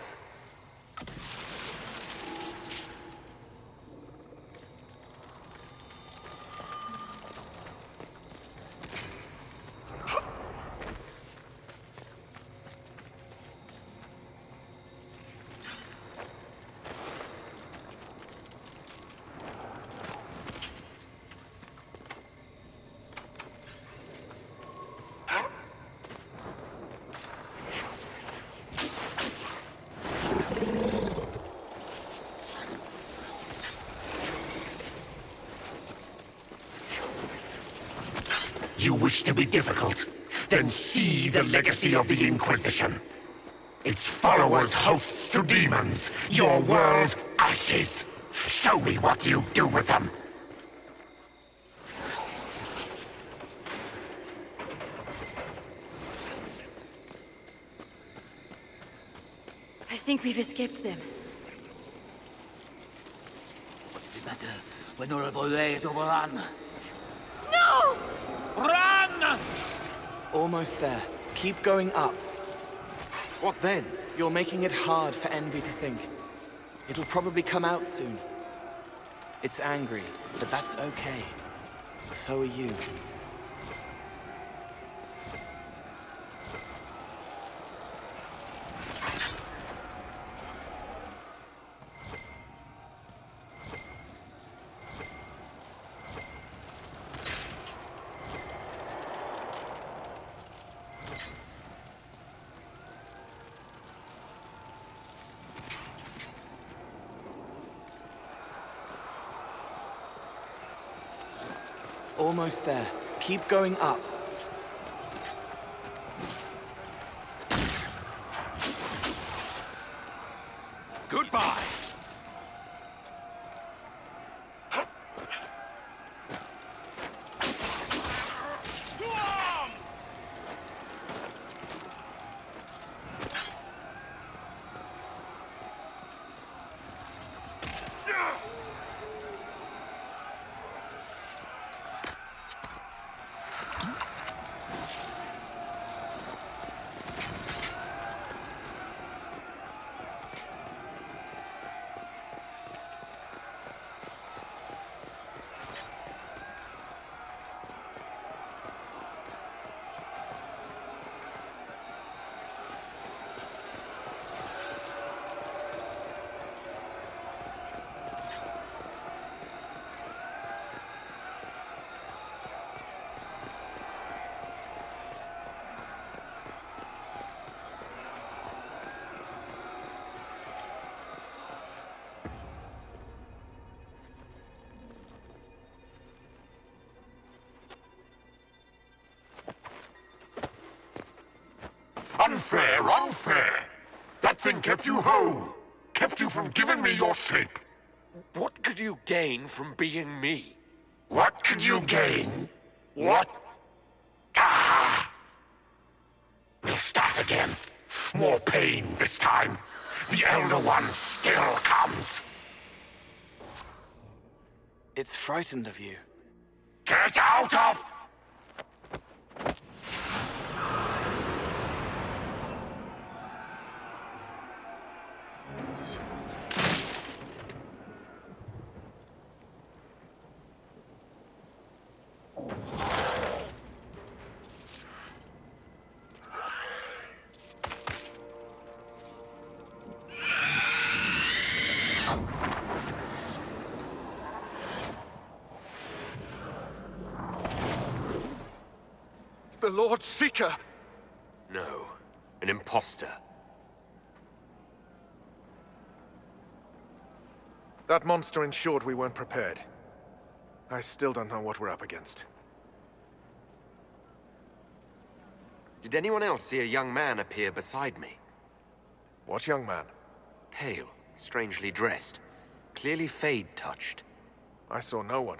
Speaker 19: You wish to be difficult? Then see the legacy of the Inquisition. Its followers hosts to demons, your world ashes. Show me what you do with them.
Speaker 22: I think we've escaped them.
Speaker 4: What's the matter when Orlais is overrun?
Speaker 22: No!
Speaker 4: Run!
Speaker 20: Almost there. Keep going up.
Speaker 3: What then?
Speaker 20: You're making it hard for Envy to think. It'll probably come out soon. It's angry, but that's okay. So are you. Almost there. Keep going up.
Speaker 4: Goodbye! To arms!
Speaker 19: Unfair, unfair! That thing kept you whole. Kept you from giving me your shape.
Speaker 3: What could you gain from being me?
Speaker 19: What could you gain? What? Ah! We'll start again. More pain this time. The Elder One still comes.
Speaker 20: It's frightened of you.
Speaker 19: Get out of...
Speaker 15: Lord Seeker!
Speaker 3: No, an imposter.
Speaker 15: That monster ensured we weren't prepared. I still don't know what we're up against.
Speaker 3: Did anyone else see a young man appear beside me?
Speaker 15: What young man?
Speaker 3: Pale, strangely dressed. Clearly Fade-touched.
Speaker 15: I saw no one.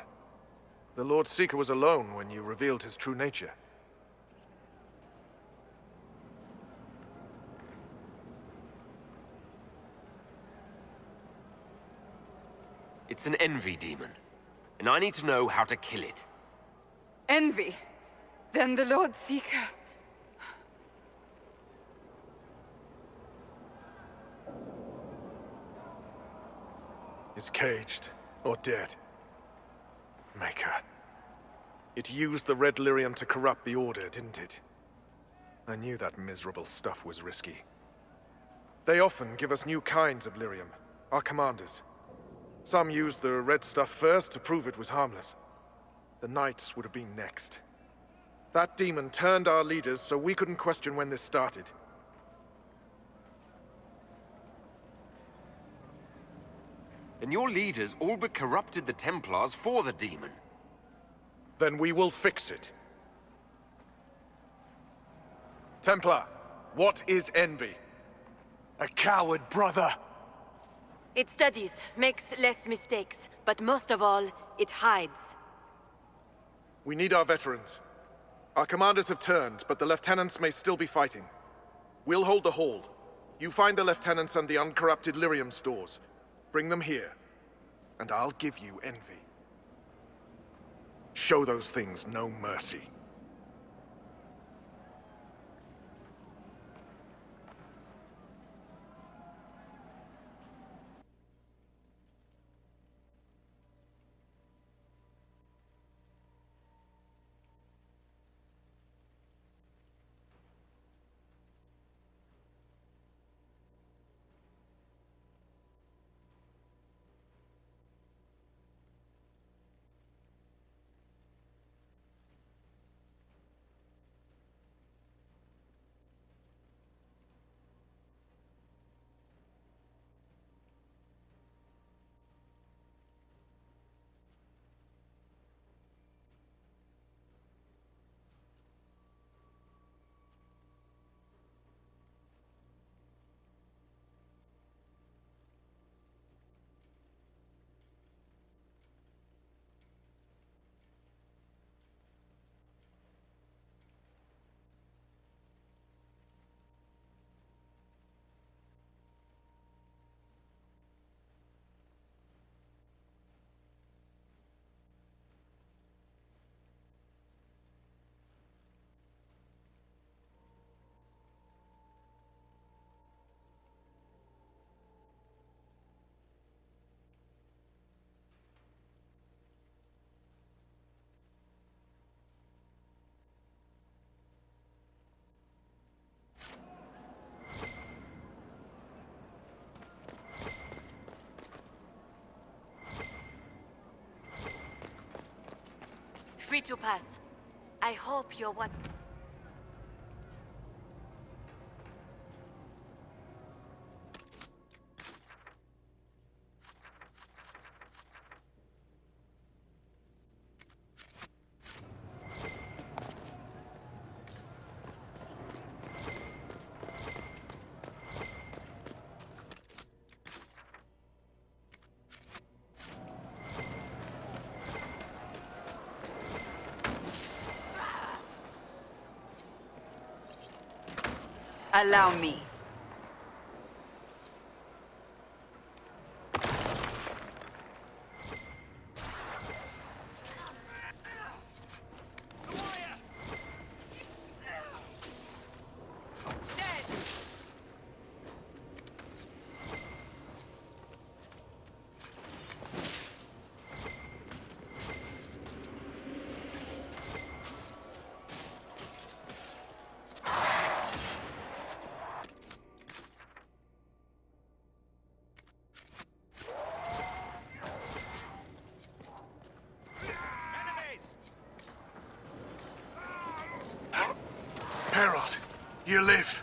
Speaker 15: The Lord Seeker was alone when you revealed his true nature.
Speaker 3: It's an envy demon, and I need to know how to kill it.
Speaker 5: Envy? Then the Lord Seeker...
Speaker 15: is caged or dead. Maker. It used the red lyrium to corrupt the Order, didn't it? I knew that miserable stuff was risky. They often give us new kinds of lyrium, our commanders. Some used the red stuff first to prove it was harmless. The Knights would have been next. That demon turned our leaders so we couldn't question when this started.
Speaker 3: And your leaders all but corrupted the Templars for the demon.
Speaker 15: Then we will fix it. Templar, what is envy?
Speaker 2: A coward, brother.
Speaker 22: It studies, makes less mistakes, but most of all, it hides.
Speaker 15: We need our veterans. Our commanders have turned, but the lieutenants may still be fighting. We'll hold the hall. You find the lieutenants and the uncorrupted lyrium stores. Bring them here, and I'll give you envy. Show those things no mercy.
Speaker 22: Free to pass. I hope you're what...
Speaker 5: Allow me.
Speaker 2: You live.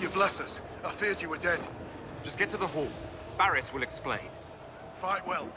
Speaker 2: You bless us. I feared you were dead.
Speaker 3: Just get to the hall. Barris will explain.
Speaker 2: Fight well.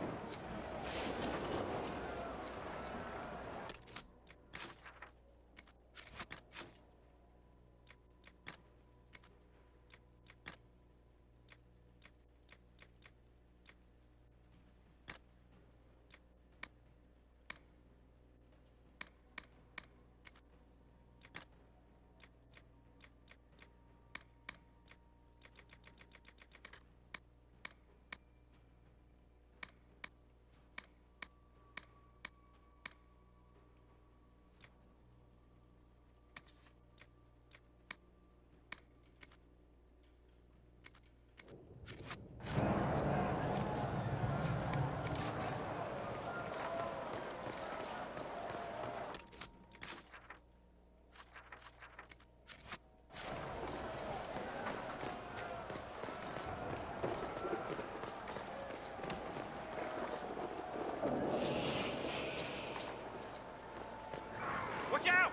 Speaker 3: Watch out!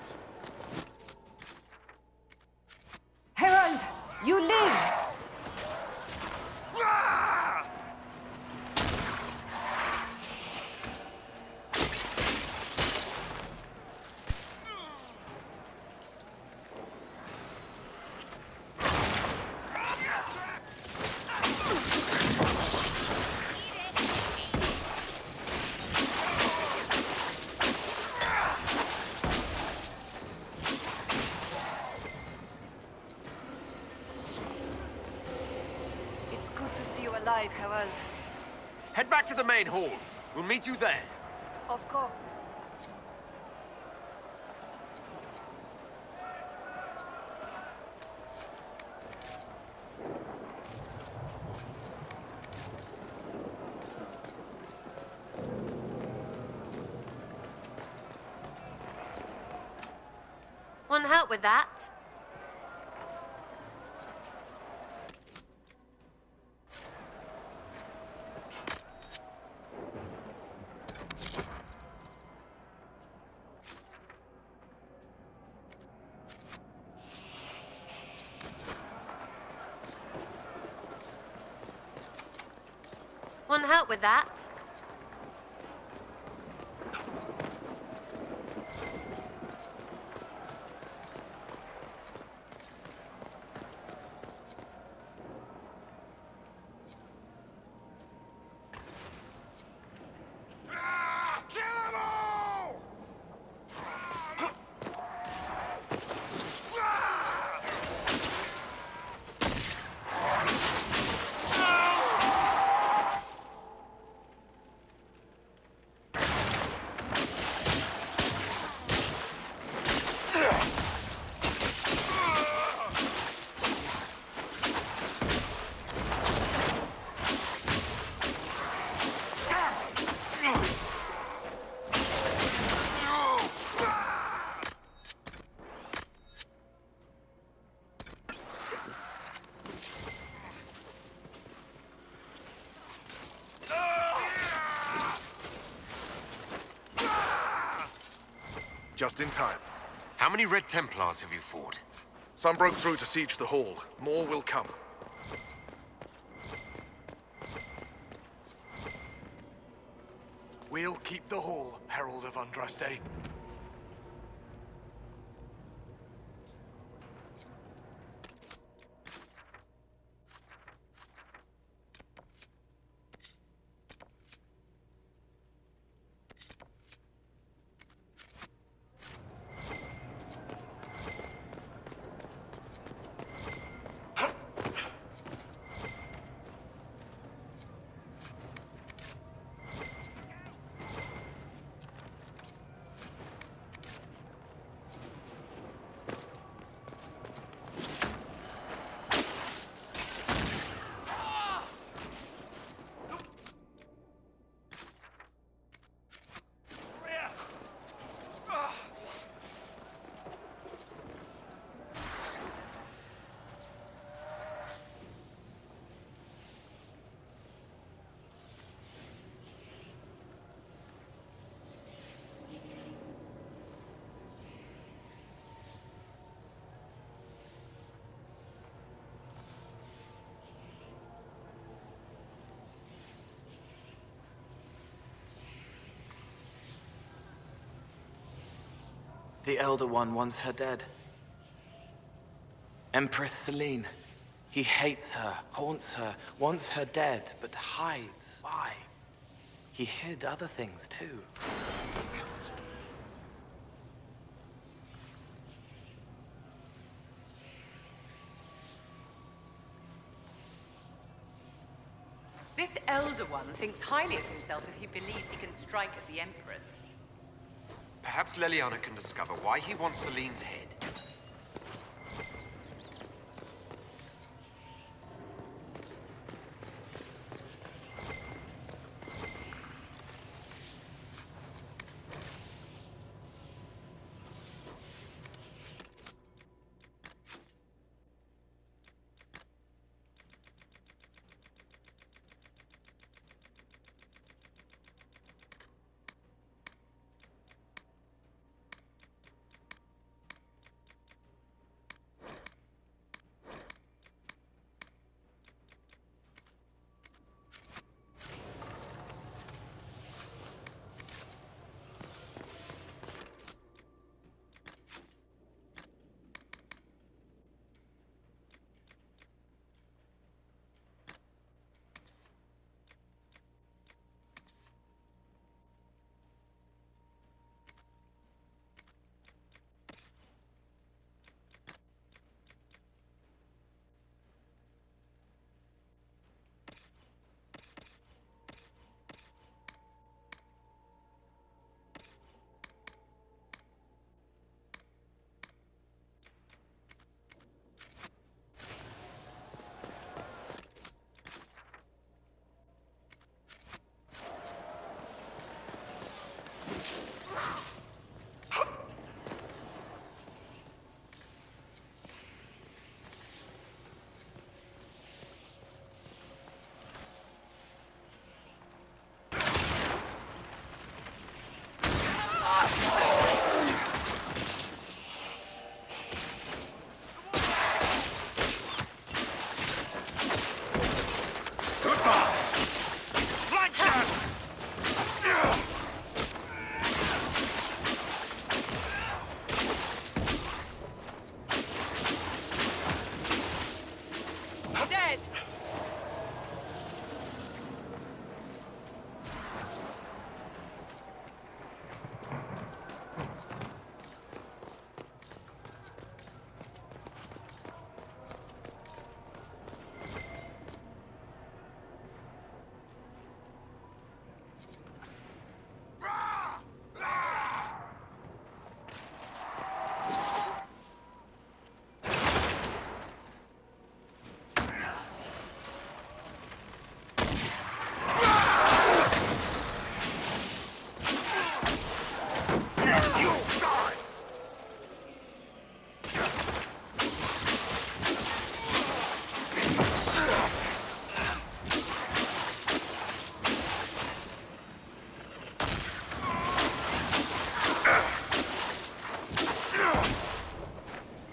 Speaker 6: Herald, you live!
Speaker 7: Alive, Herald.
Speaker 3: Head back to the main hall. We'll meet you there.
Speaker 7: Of course.
Speaker 17: Want help with that? Want help with that?
Speaker 15: Just in time.
Speaker 3: How many Red Templars have you fought?
Speaker 15: Some broke through to siege the hall. More will come.
Speaker 2: We'll keep the hall, Herald of Andraste.
Speaker 20: The Elder One wants her dead. Empress Celine. He hates her, haunts her, wants her dead, but hides. Why? He hid other things, too.
Speaker 12: This Elder One thinks highly of himself if he believes he can strike at the Empress.
Speaker 3: Perhaps Leliana can discover why he wants Celine's head.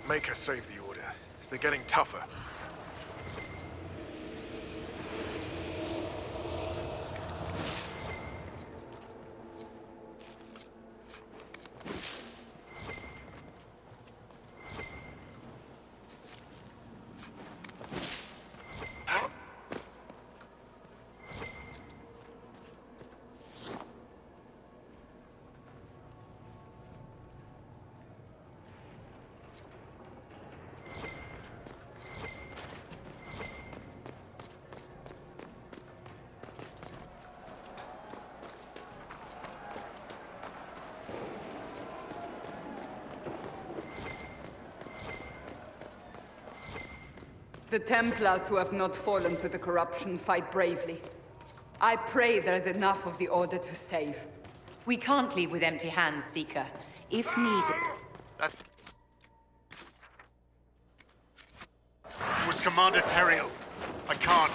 Speaker 15: Make her save the Order. They're getting tougher.
Speaker 5: The Templars who have not fallen to the corruption fight bravely. I pray there is enough of the Order to save.
Speaker 8: We can't leave with empty hands, Seeker. If needed...
Speaker 14: That was Commander Terrio. I can't.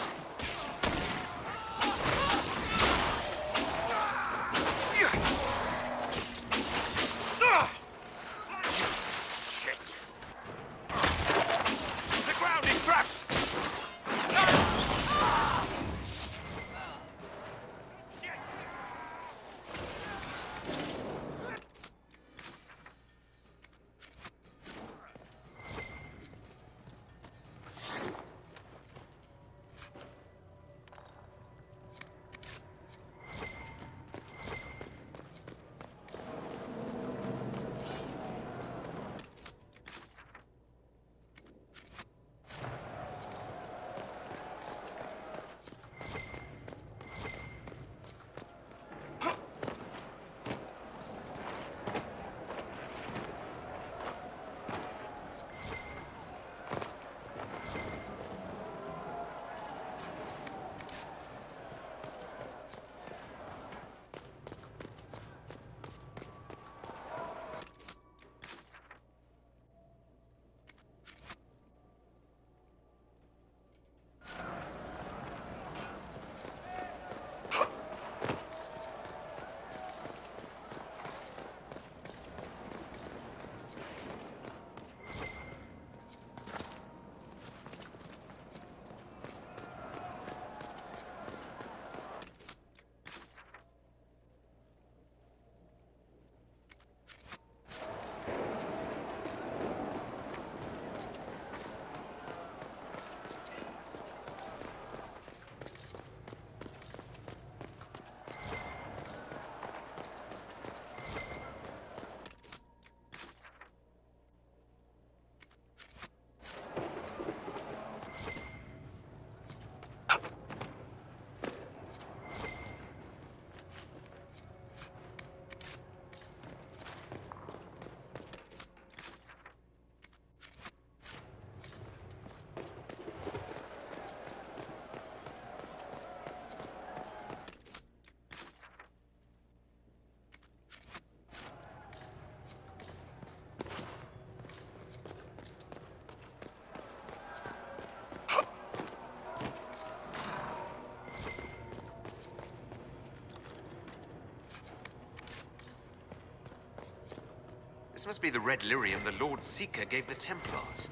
Speaker 3: This must be the red lyrium the Lord Seeker gave the Templars.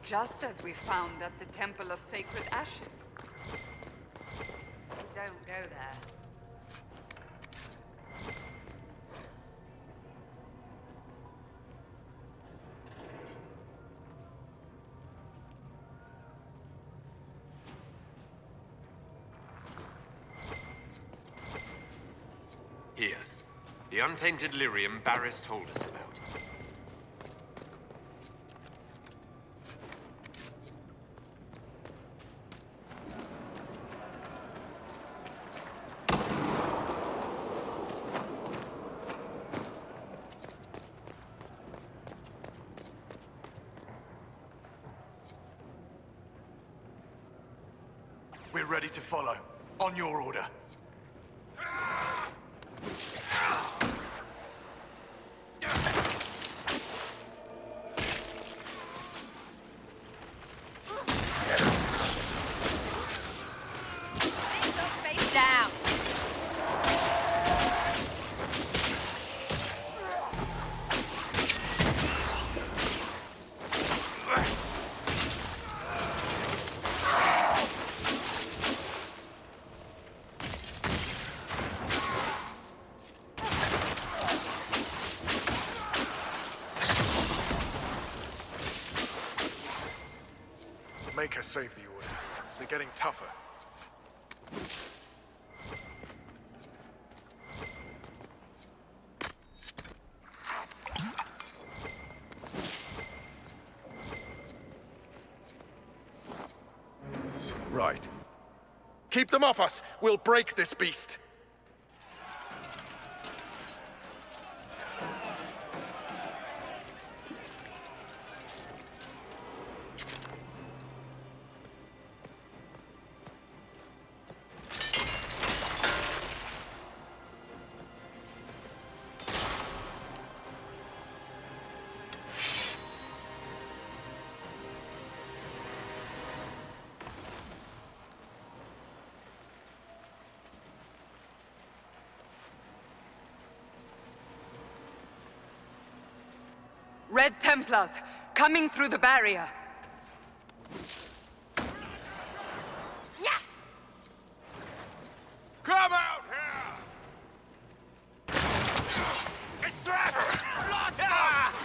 Speaker 5: Just as we found at the Temple of Sacred Ashes. Don't go there.
Speaker 3: Here. The untainted lyrium Barris told us about.
Speaker 2: We're ready to follow. On your order.
Speaker 17: Face down.
Speaker 15: Make her save the order. They're getting tougher. Right. Keep them off us! We'll break this beast!
Speaker 5: Red Templars, coming through the barrier.
Speaker 2: Come out here! It's trapped! Lost her!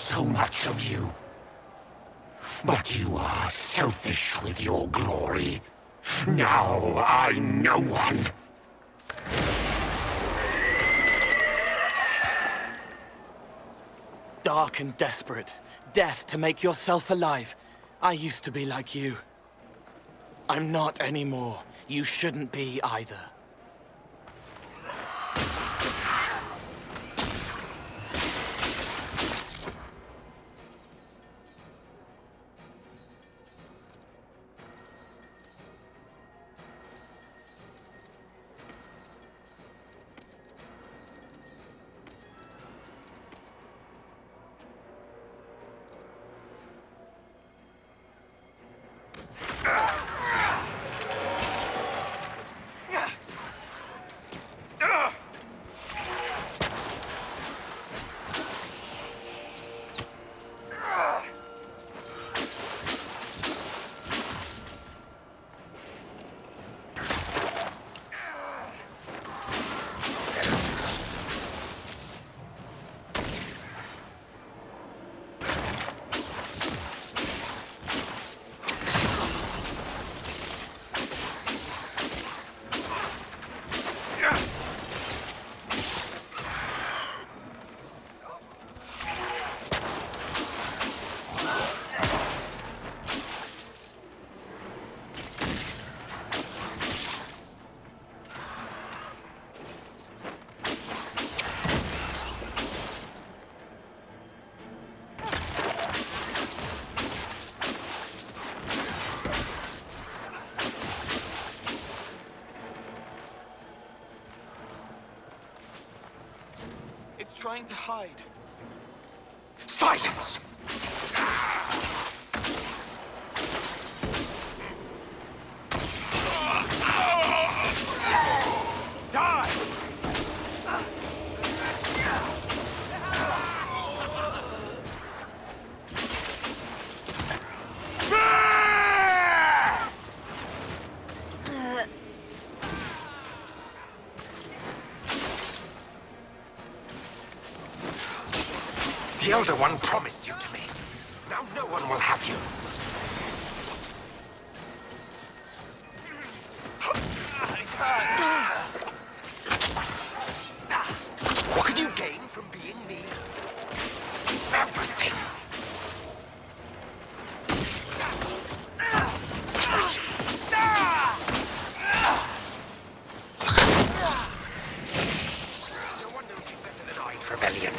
Speaker 19: so much of you. But you are selfish with your glory. Now I'm no one.
Speaker 20: Dark and desperate. Death to make yourself alive. I used to be like you. I'm not anymore. You shouldn't be either. It's trying to hide.
Speaker 19: Silence!
Speaker 20: Die!
Speaker 19: The Elder One promised you to me. Now no one will have you. What could you gain from being me? Everything. No one knows you better than I, Trevelyan.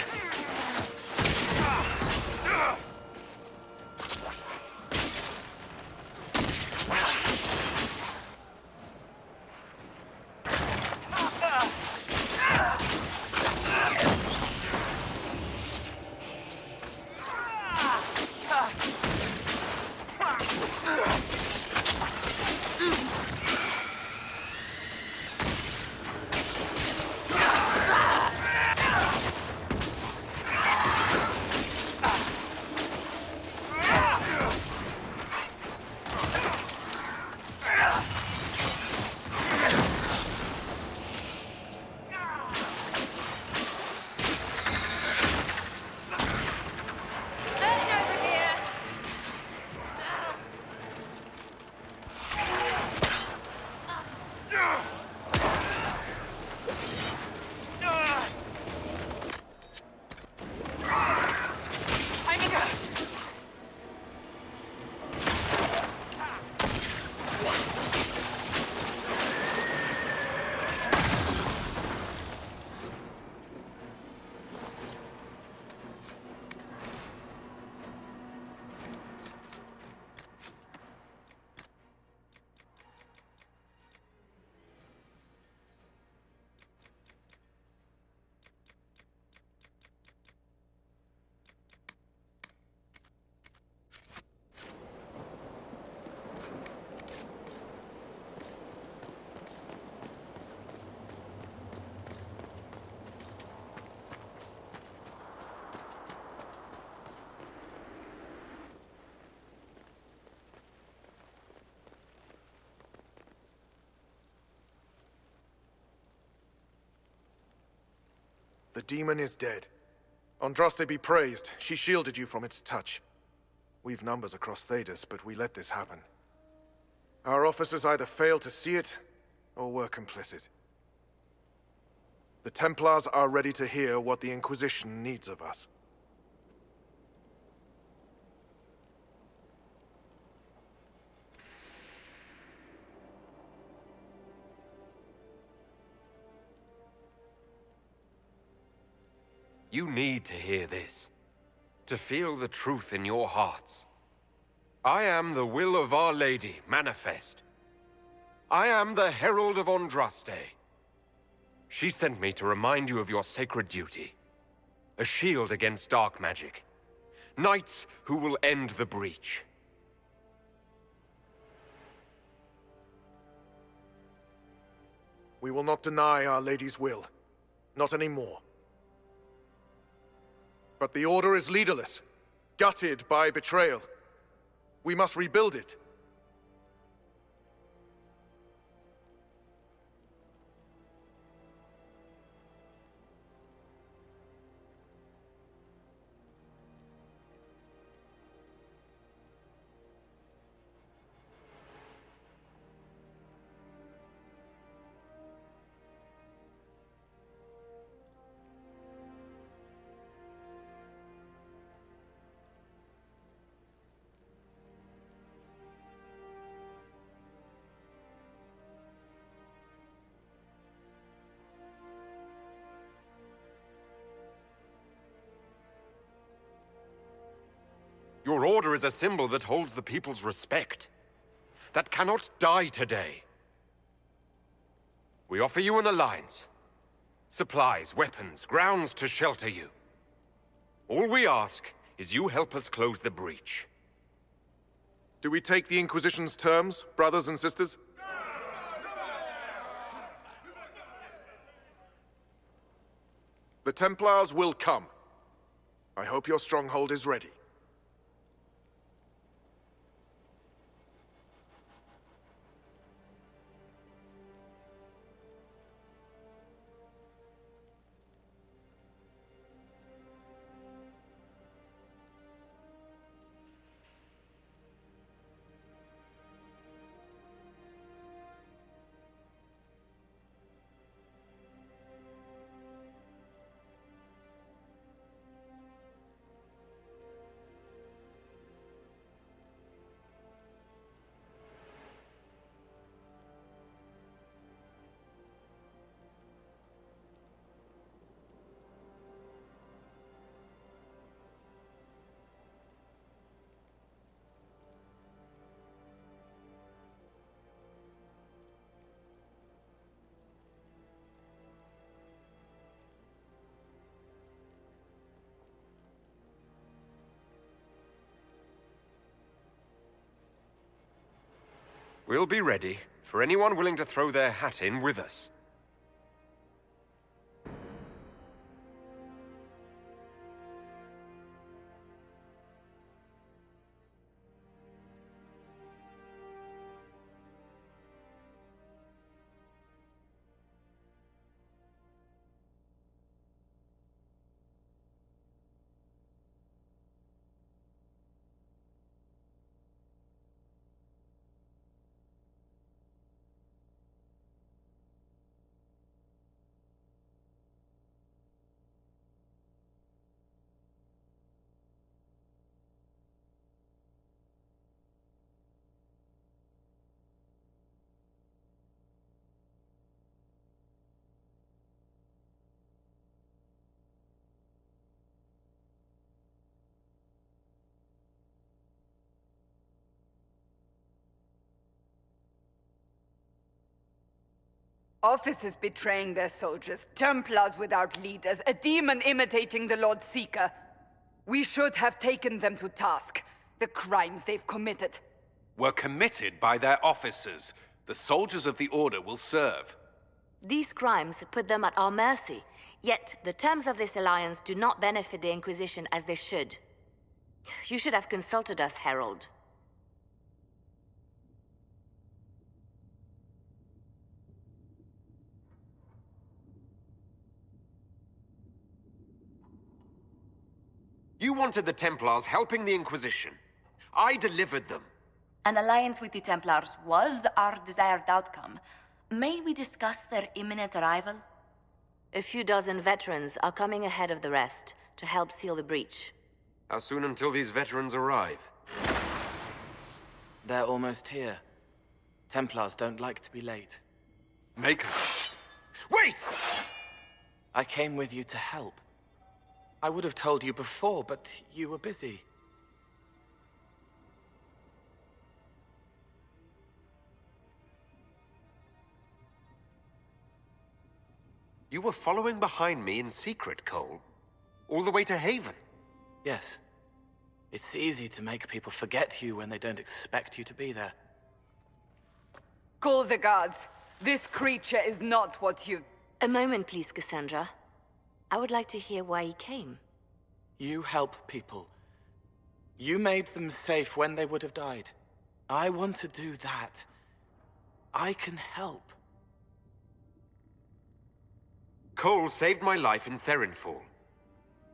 Speaker 15: The demon is dead. Andraste be praised. She shielded you from its touch. We've numbers across Thedas, but we let this happen. Our officers either failed to see it, or were complicit. The Templars are ready to hear what the Inquisition needs of us.
Speaker 3: You need to hear this, to feel the truth in your hearts. I am the will of Our Lady, manifest. I am the Herald of Andraste. She sent me to remind you of your sacred duty. A shield against dark magic. Knights who will end the breach.
Speaker 15: We will not deny Our Lady's will. Not anymore. But the Order is leaderless, gutted by betrayal. We must rebuild it.
Speaker 3: Your order is a symbol that holds the people's respect. That cannot die today. We offer you an alliance. Supplies, weapons, grounds to shelter you. All we ask is you help us close the breach.
Speaker 15: Do we take the Inquisition's terms, brothers and sisters? The Templars will come. I hope your stronghold is ready.
Speaker 3: We'll be ready for anyone willing to throw their hat in with us.
Speaker 5: Officers betraying their soldiers, Templars without leaders, a demon imitating the Lord Seeker. We should have taken them to task. The crimes they've committed.
Speaker 1: Were committed by their officers. The soldiers of the Order will serve.
Speaker 9: These crimes put them at our mercy. Yet, the terms of this alliance do not benefit the Inquisition as they should. You should have consulted us, Herald.
Speaker 3: You wanted the Templars helping the Inquisition. I delivered them.
Speaker 10: An alliance with the Templars was our desired outcome. May we discuss their imminent arrival?
Speaker 9: A few dozen veterans are coming ahead of the rest to help seal the breach.
Speaker 3: How soon until these veterans arrive?
Speaker 20: They're almost here. Templars don't like to be late.
Speaker 1: Maker.
Speaker 3: Wait!
Speaker 20: I came with you to help. I would have told you before, but you were busy.
Speaker 3: You were following behind me in secret, Cole. All the way to Haven.
Speaker 20: Yes. It's easy to make people forget you when they don't expect you to be there.
Speaker 5: Call the guards. This creature is not what you...
Speaker 9: A moment, please, Cassandra. I would like to hear why he came.
Speaker 20: You help people. You made them safe when they would have died. I want to do that. I can help.
Speaker 3: Cole saved my life in Therinfall.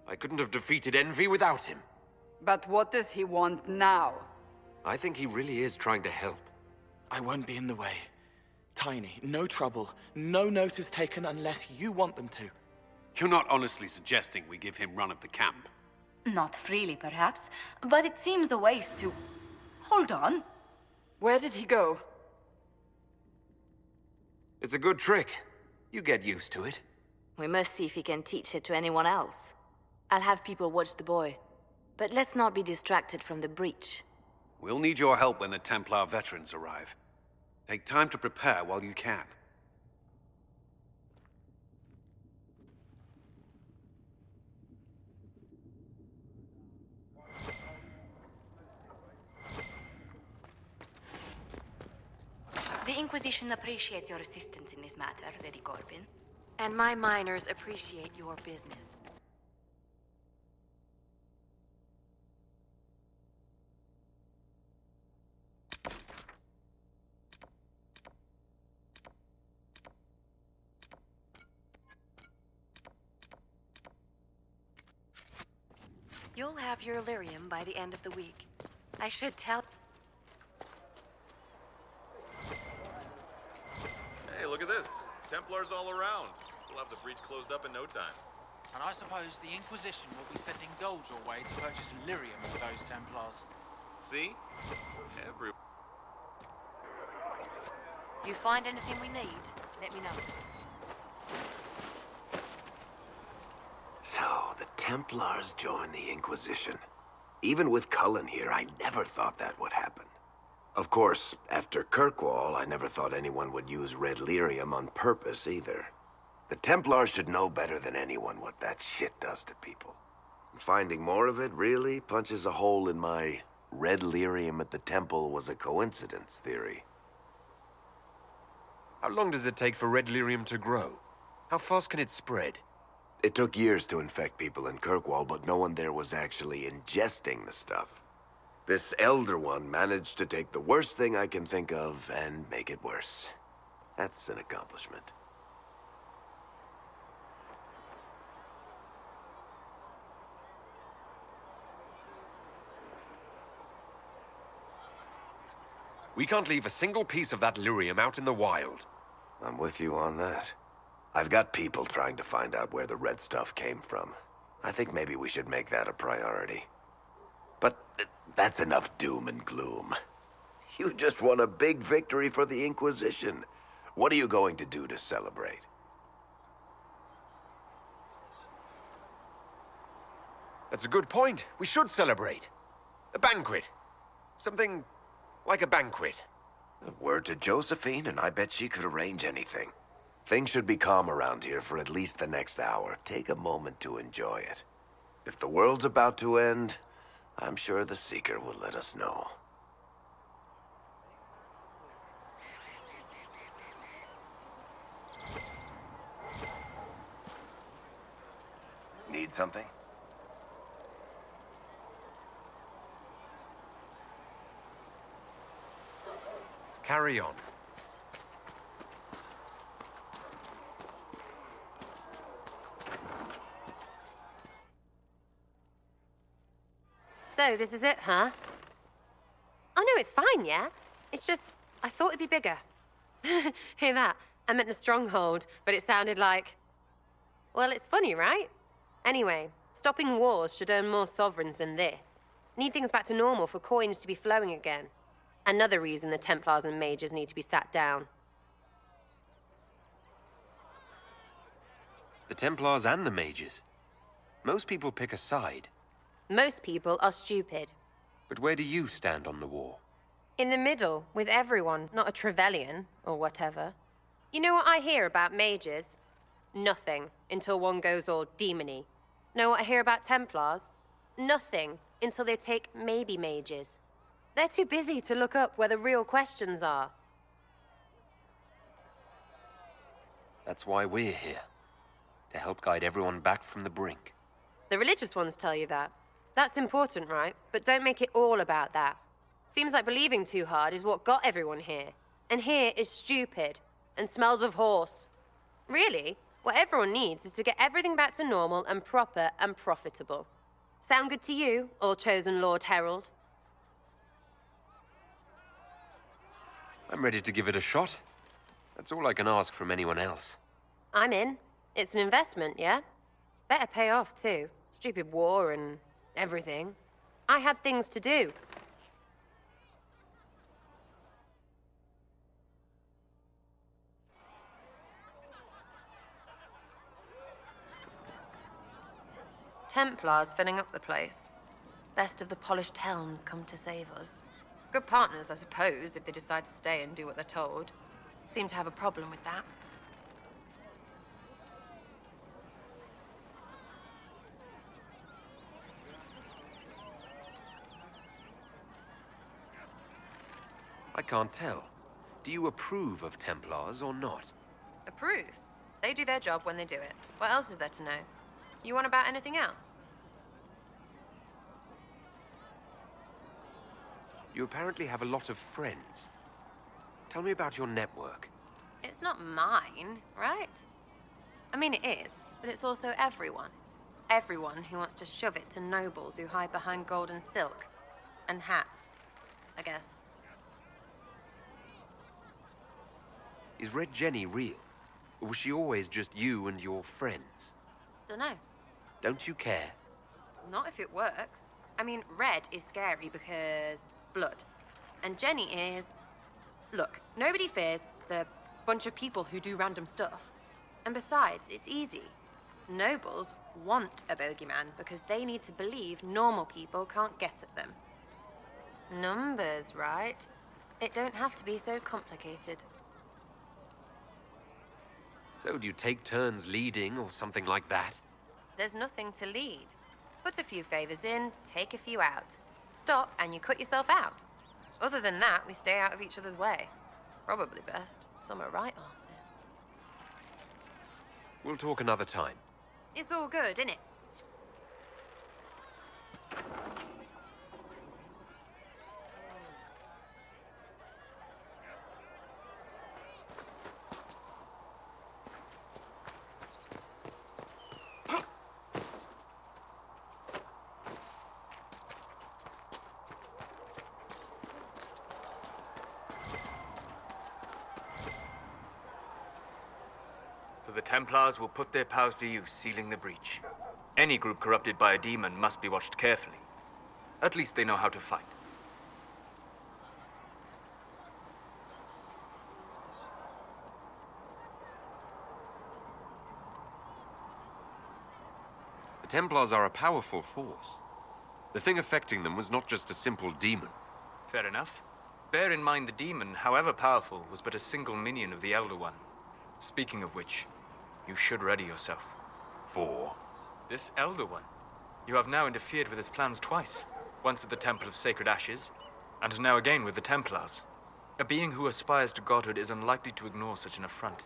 Speaker 3: I couldn't have defeated Envy without him.
Speaker 5: But what does he want now?
Speaker 3: I think he really is trying to help.
Speaker 20: I won't be in the way. Tiny, no trouble. No notice taken unless you want them to.
Speaker 1: You're not honestly suggesting we give him run of the camp?
Speaker 10: Not freely, perhaps, but it seems a waste to... Hold on.
Speaker 5: Where did he go?
Speaker 3: It's a good trick. You get used to it.
Speaker 9: We must see if he can teach it to anyone else. I'll have people watch the boy. But let's not be distracted from the breach.
Speaker 1: We'll need your help when the Templar veterans arrive. Take time to prepare while you can.
Speaker 10: The Inquisition appreciates your assistance in this matter, Lady Corbin.
Speaker 22: And my miners appreciate your business. You'll have your Illyrium by the end of the week. I should tell...
Speaker 16: Hey, look at this. Templars all around. We'll have the breach closed up in no time.
Speaker 4: And I suppose the Inquisition will be sending gold your way to purchase Illyrium for those Templars.
Speaker 16: See? Every...
Speaker 22: You find anything we need, let me know.
Speaker 18: So, the Templars joined the Inquisition. Even with Cullen here, I never thought that would happen. Of course, after Kirkwall, I never thought anyone would use red lyrium on purpose either. The Templars should know better than anyone what that shit does to people. Finding more of it really punches a hole in my red lyrium at the temple was a coincidence theory.
Speaker 3: How long does it take for red lyrium to grow? How fast can it spread?
Speaker 18: It took years to infect people in Kirkwall, but no one there was actually ingesting the stuff. This Elder One managed to take the worst thing I can think of and make it worse. That's an accomplishment.
Speaker 3: We can't leave a single piece of that lyrium out in the wild.
Speaker 18: I'm with you on that. I've got people trying to find out where the red stuff came from. I think maybe we should make that a priority. But that's enough doom and gloom. You just won a big victory for the Inquisition. What are you going to do to celebrate?
Speaker 3: That's a good point. We should celebrate. A banquet. Something like a banquet.
Speaker 18: Word to Josephine, and I bet she could arrange anything. Things should be calm around here for at least the next hour. Take a moment to enjoy it. If the world's about to end, I'm sure the Seeker will let us know. Need something?
Speaker 3: Carry on.
Speaker 17: So, this is it, huh? Oh, no, it's fine, yeah? It's just, I thought it'd be bigger. Hear that? I meant the stronghold, but it sounded like... Well, it's funny, right? Anyway, stopping wars should earn more sovereigns than this. Need things back to normal for coins to be flowing again. Another reason the Templars and mages need to be sat down.
Speaker 3: The Templars and the mages. Most people pick a side.
Speaker 17: Most people are stupid.
Speaker 3: But where do you stand on the war?
Speaker 17: In the middle, with everyone, not a Trevelyan, or whatever. You know what I hear about mages? Nothing, until one goes all demony. Know what I hear about Templars? Nothing, until they take maybe mages. They're too busy to look up where the real questions are.
Speaker 3: That's why we're here. To help guide everyone back from the brink.
Speaker 17: The religious ones tell you that. That's important, right? But don't make it all about that. Seems like believing too hard is what got everyone here. And here is stupid. And smells of horse. Really, what everyone needs is to get everything back to normal and proper and profitable. Sound good to you, all chosen Lord Herald?
Speaker 3: I'm ready to give it a shot. That's all I can ask from anyone else.
Speaker 17: I'm in. It's an investment, yeah? Better pay off, too. Stupid war and everything. I had things to do. Templars filling up the place. Best of the polished helms come to save us. Good partners, I suppose, if they decide to stay and do what they're told. Seem to have a problem with that.
Speaker 3: I can't tell. Do you approve of Templars or not?
Speaker 17: Approve? They do their job when they do it. What else is there to know? You want about anything else?
Speaker 3: You apparently have a lot of friends. Tell me about your network.
Speaker 17: It's not mine, right? I mean, it is, but it's also everyone. Everyone who wants to shove it to nobles who hide behind gold and silk. And hats, I guess.
Speaker 3: Is Red Jenny real? Or was she always just you and your friends?
Speaker 17: Dunno.
Speaker 3: Don't you care?
Speaker 17: Not if it works. I mean, Red is scary because blood. And Jenny is... Look, nobody fears the bunch of people who do random stuff. And besides, it's easy. Nobles want a bogeyman because they need to believe normal people can't get at them. Numbers, right? It don't have to be so complicated.
Speaker 3: So do you take turns leading or something like that?
Speaker 17: There's nothing to lead. Put a few favors in, take a few out. Stop and you cut yourself out. Other than that, we stay out of each other's way. Probably best. Some are right arses.
Speaker 3: We'll talk another time.
Speaker 17: It's all good, innit?
Speaker 13: So the Templars will put their powers to use, sealing the breach. Any group corrupted by a demon must be watched carefully. At least they know how to fight.
Speaker 3: The Templars are a powerful force. The thing affecting them was not just a simple demon.
Speaker 13: Fair enough. Bear in mind the demon, however powerful, was but a single minion of the Elder One. Speaking of which, you should ready yourself.
Speaker 3: For?
Speaker 13: This Elder One. You have now interfered with his plans twice. Once at the Temple of Sacred Ashes, and now again with the Templars. A being who aspires to godhood is unlikely to ignore such an affront.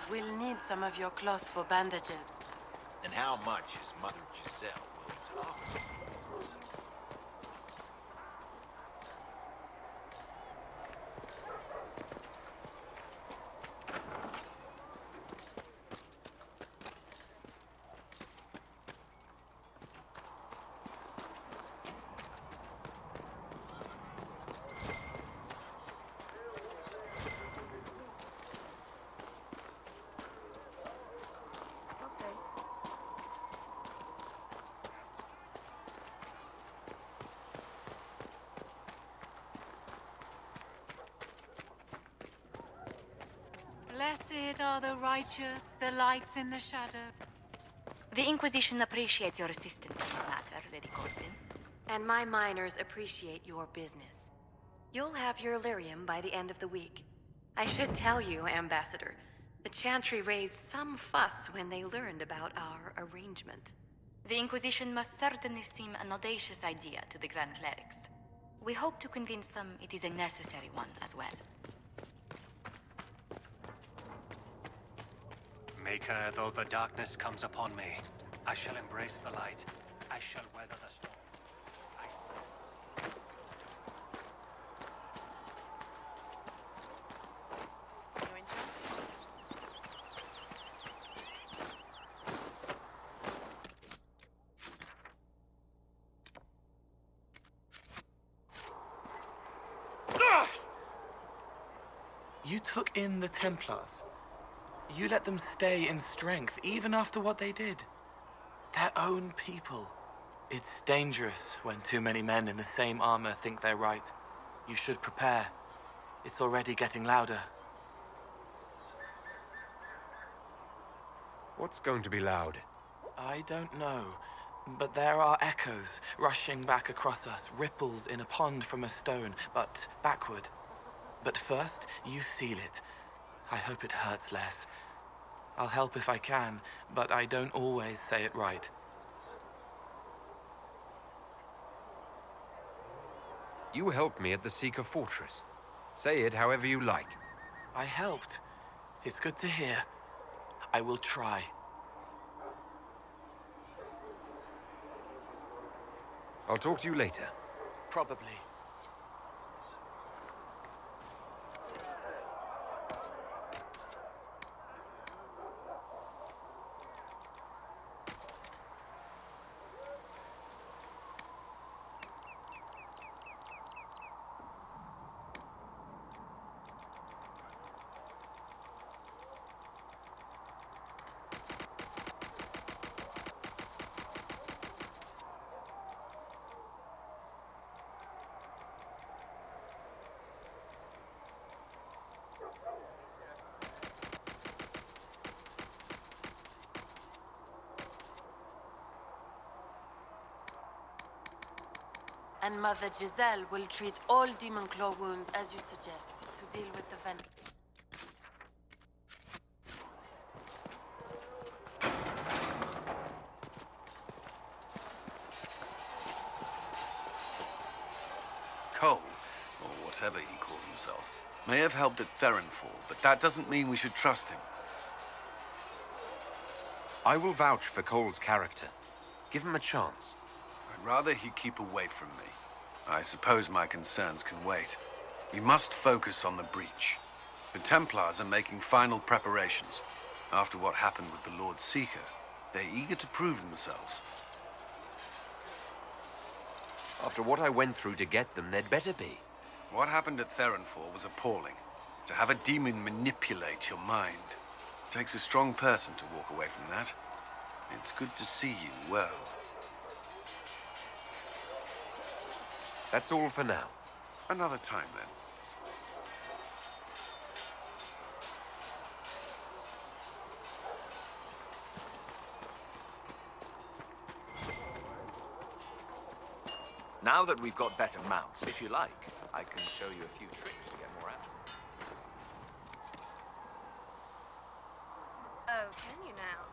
Speaker 12: We'll need some of your cloth for bandages.
Speaker 2: And how much is Mother Giselle willing to offer?
Speaker 11: Blessed are the righteous, the lights in the shadow.
Speaker 10: The Inquisition appreciates your assistance in this matter, Lady Gordon.
Speaker 22: And my miners appreciate your business. You'll have your lyrium by the end of the week. I should tell you, Ambassador, the Chantry raised some fuss when they learned about our arrangement.
Speaker 10: The Inquisition must certainly seem an audacious idea to the Grand Clerics. We hope to convince them it is a necessary one as well.
Speaker 21: Maker, though the darkness comes upon me, I shall embrace the light. I shall weather the storm.
Speaker 20: You took in the Templars. You let them stay in strength, even after what they did. Their own people. It's dangerous when too many men in the same armor think they're right. You should prepare. It's already getting louder.
Speaker 3: What's going to be loud?
Speaker 20: I don't know, but there are echoes rushing back across us, ripples in a pond from a stone, but backward. But first, you seal it. I hope it hurts less. I'll help if I can, but I don't always say it right.
Speaker 3: You helped me at the Seeker Fortress. Say it however you like.
Speaker 20: I helped. It's good to hear. I will try.
Speaker 3: I'll talk to you later.
Speaker 20: Probably.
Speaker 12: And Mother Giselle will treat all demon claw wounds as you suggest, to deal with the venom.
Speaker 1: Cole, or whatever he calls himself, may have helped at Theronfall, but that doesn't mean we should trust him.
Speaker 3: I will vouch for Cole's character. Give him a chance.
Speaker 1: I'd rather he keep away from me. I suppose my concerns can wait. We must focus on the breach. The Templars are making final preparations. After what happened with the Lord Seeker, they're eager to prove themselves.
Speaker 3: After what I went through to get them, they'd better be.
Speaker 1: What happened at Theronfall was appalling. To have a demon manipulate your mind takes a strong person to walk away from that. It's good to see you well.
Speaker 3: That's all for now.
Speaker 1: Another time, then.
Speaker 23: Now that we've got better mounts, if you like, I can show you a few tricks to get more out of them.
Speaker 17: Oh, can you now?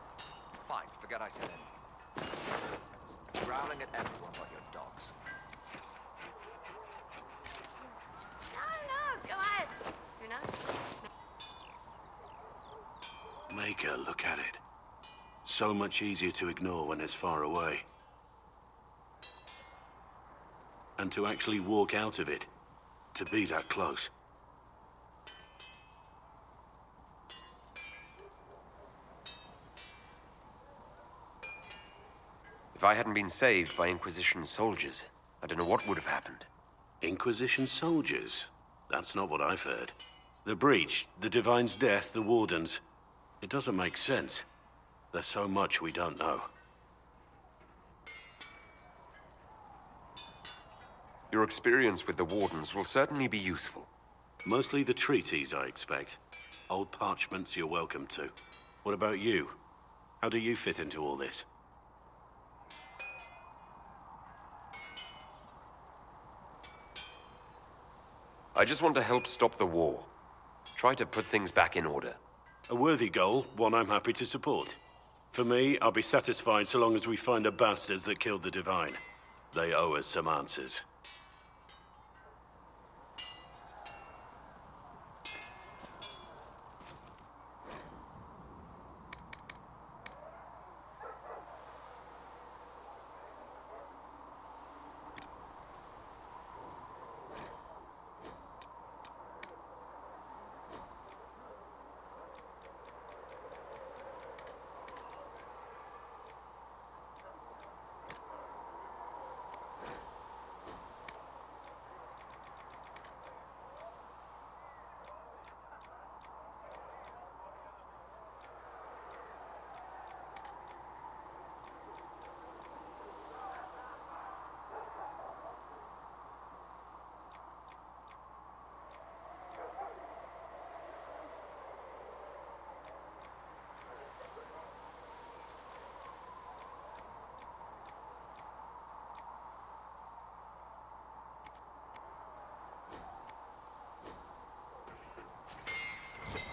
Speaker 23: Fine, forget I said anything. Growling at everyone but your dogs.
Speaker 17: No, go ahead. Who knows?
Speaker 6: Maker, look at it. So much easier to ignore when it's far away. And to actually walk out of it, to be that close.
Speaker 3: If I hadn't been saved by Inquisition soldiers, I don't know what would have happened.
Speaker 6: Inquisition soldiers? That's not what I've heard. The Breach, the Divine's death, the Wardens. It doesn't make sense. There's so much we don't know.
Speaker 3: Your experience with the Wardens will certainly be useful.
Speaker 6: Mostly the treaties, I expect. Old parchments you're welcome to. What about you? How do you fit into all this?
Speaker 3: I just want to help stop the war. Try to put things back in order.
Speaker 6: A worthy goal, one I'm happy to support. For me, I'll be satisfied so long as we find the bastards that killed the Divine. They owe us some answers.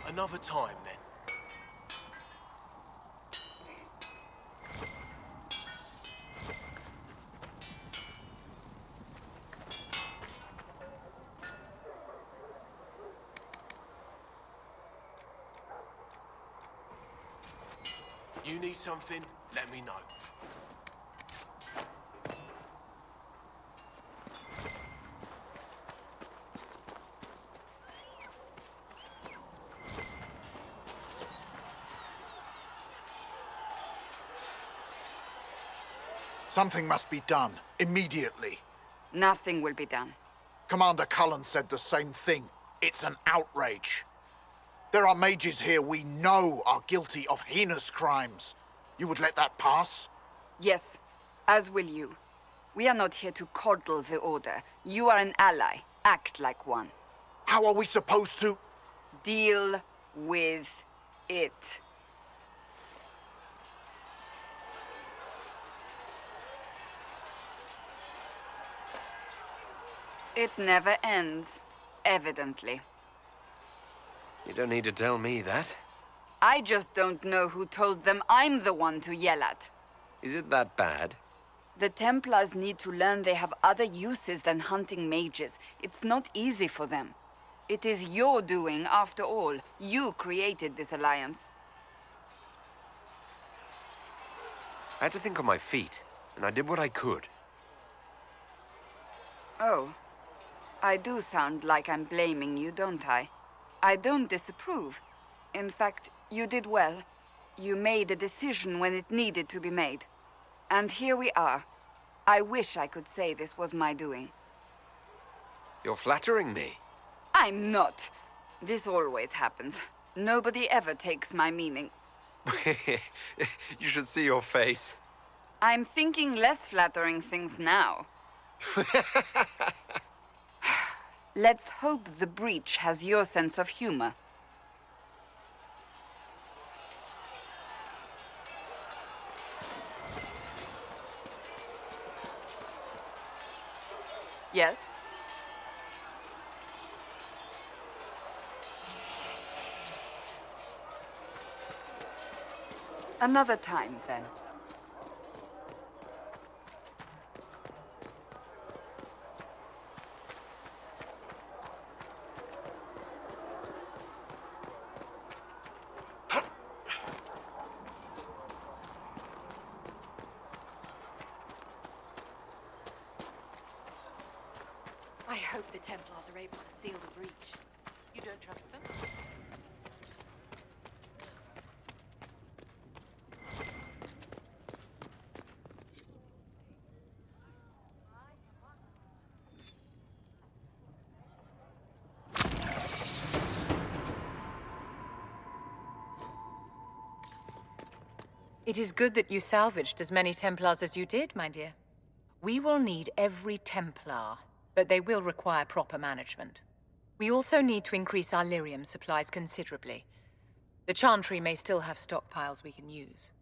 Speaker 14: Another time, then. You need something? Let me know.
Speaker 4: Something must be done, immediately.
Speaker 5: Nothing will be done.
Speaker 4: Commander Cullen said the same thing. It's an outrage. There are mages here we know are guilty of heinous crimes. You would let that pass?
Speaker 5: Yes, as will you. We are not here to coddle the Order. You are an ally. Act like one.
Speaker 4: How are we supposed to...
Speaker 5: Deal with it. It never ends, evidently.
Speaker 3: You don't need to tell me that.
Speaker 5: I just don't know who told them I'm the one to yell at.
Speaker 3: Is it that bad?
Speaker 5: The Templars need to learn they have other uses than hunting mages. It's not easy for them. It is your doing, after all. You created this alliance.
Speaker 3: I had to think on my feet, and I did what I could.
Speaker 5: Oh. I do sound like I'm blaming you, don't I? I don't disapprove. In fact, you did well. You made a decision when it needed to be made. And here we are. I wish I could say this was my doing.
Speaker 3: You're flattering me.
Speaker 5: I'm not. This always happens. Nobody ever takes my meaning.
Speaker 3: You should see your face.
Speaker 5: I'm thinking less flattering things now. Let's hope the Breach has your sense of humor. Yes? Another time, then.
Speaker 22: Templars are able to seal the breach.
Speaker 12: You don't trust them?
Speaker 7: It is good that you salvaged as many Templars as you did, my dear. We will need every Templar, but they will require proper management. We also need to increase our lyrium supplies considerably. The Chantry may still have stockpiles we can use.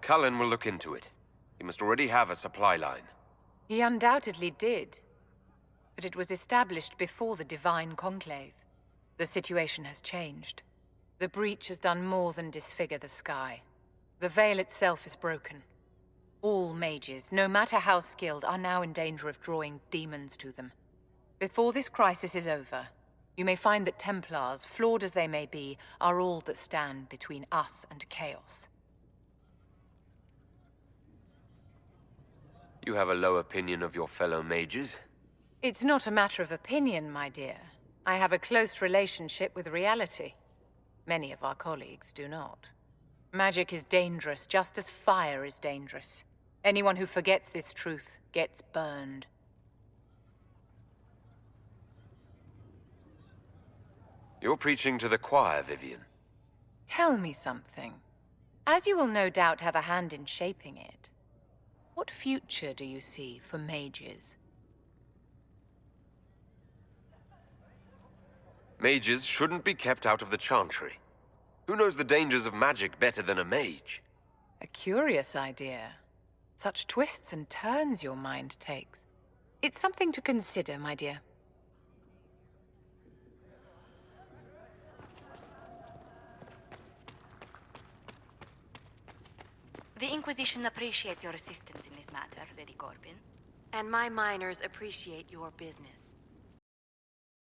Speaker 3: Cullen will look into it. He must already have a supply line.
Speaker 7: He undoubtedly did. But it was established before the Divine Conclave. The situation has changed. The breach has done more than disfigure the sky. The veil itself is broken. All mages, no matter how skilled, are now in danger of drawing demons to them. Before this crisis is over, you may find that Templars, flawed as they may be, are all that stand between us and chaos.
Speaker 3: You have a low opinion of your fellow mages?
Speaker 7: It's not a matter of opinion, my dear. I have a close relationship with reality. Many of our colleagues do not. Magic is dangerous, just as fire is dangerous. Anyone who forgets this truth gets burned.
Speaker 3: You're preaching to the choir, Vivian.
Speaker 7: Tell me something. As you will no doubt have a hand in shaping it, what future do you see for mages?
Speaker 3: Mages shouldn't be kept out of the Chantry. Who knows the dangers of magic better than a mage?
Speaker 7: A curious idea. Such twists and turns your mind takes. It's something to consider, my dear.
Speaker 10: The Inquisition appreciates your assistance in this matter, Lady Corbin.
Speaker 22: And my miners appreciate your business.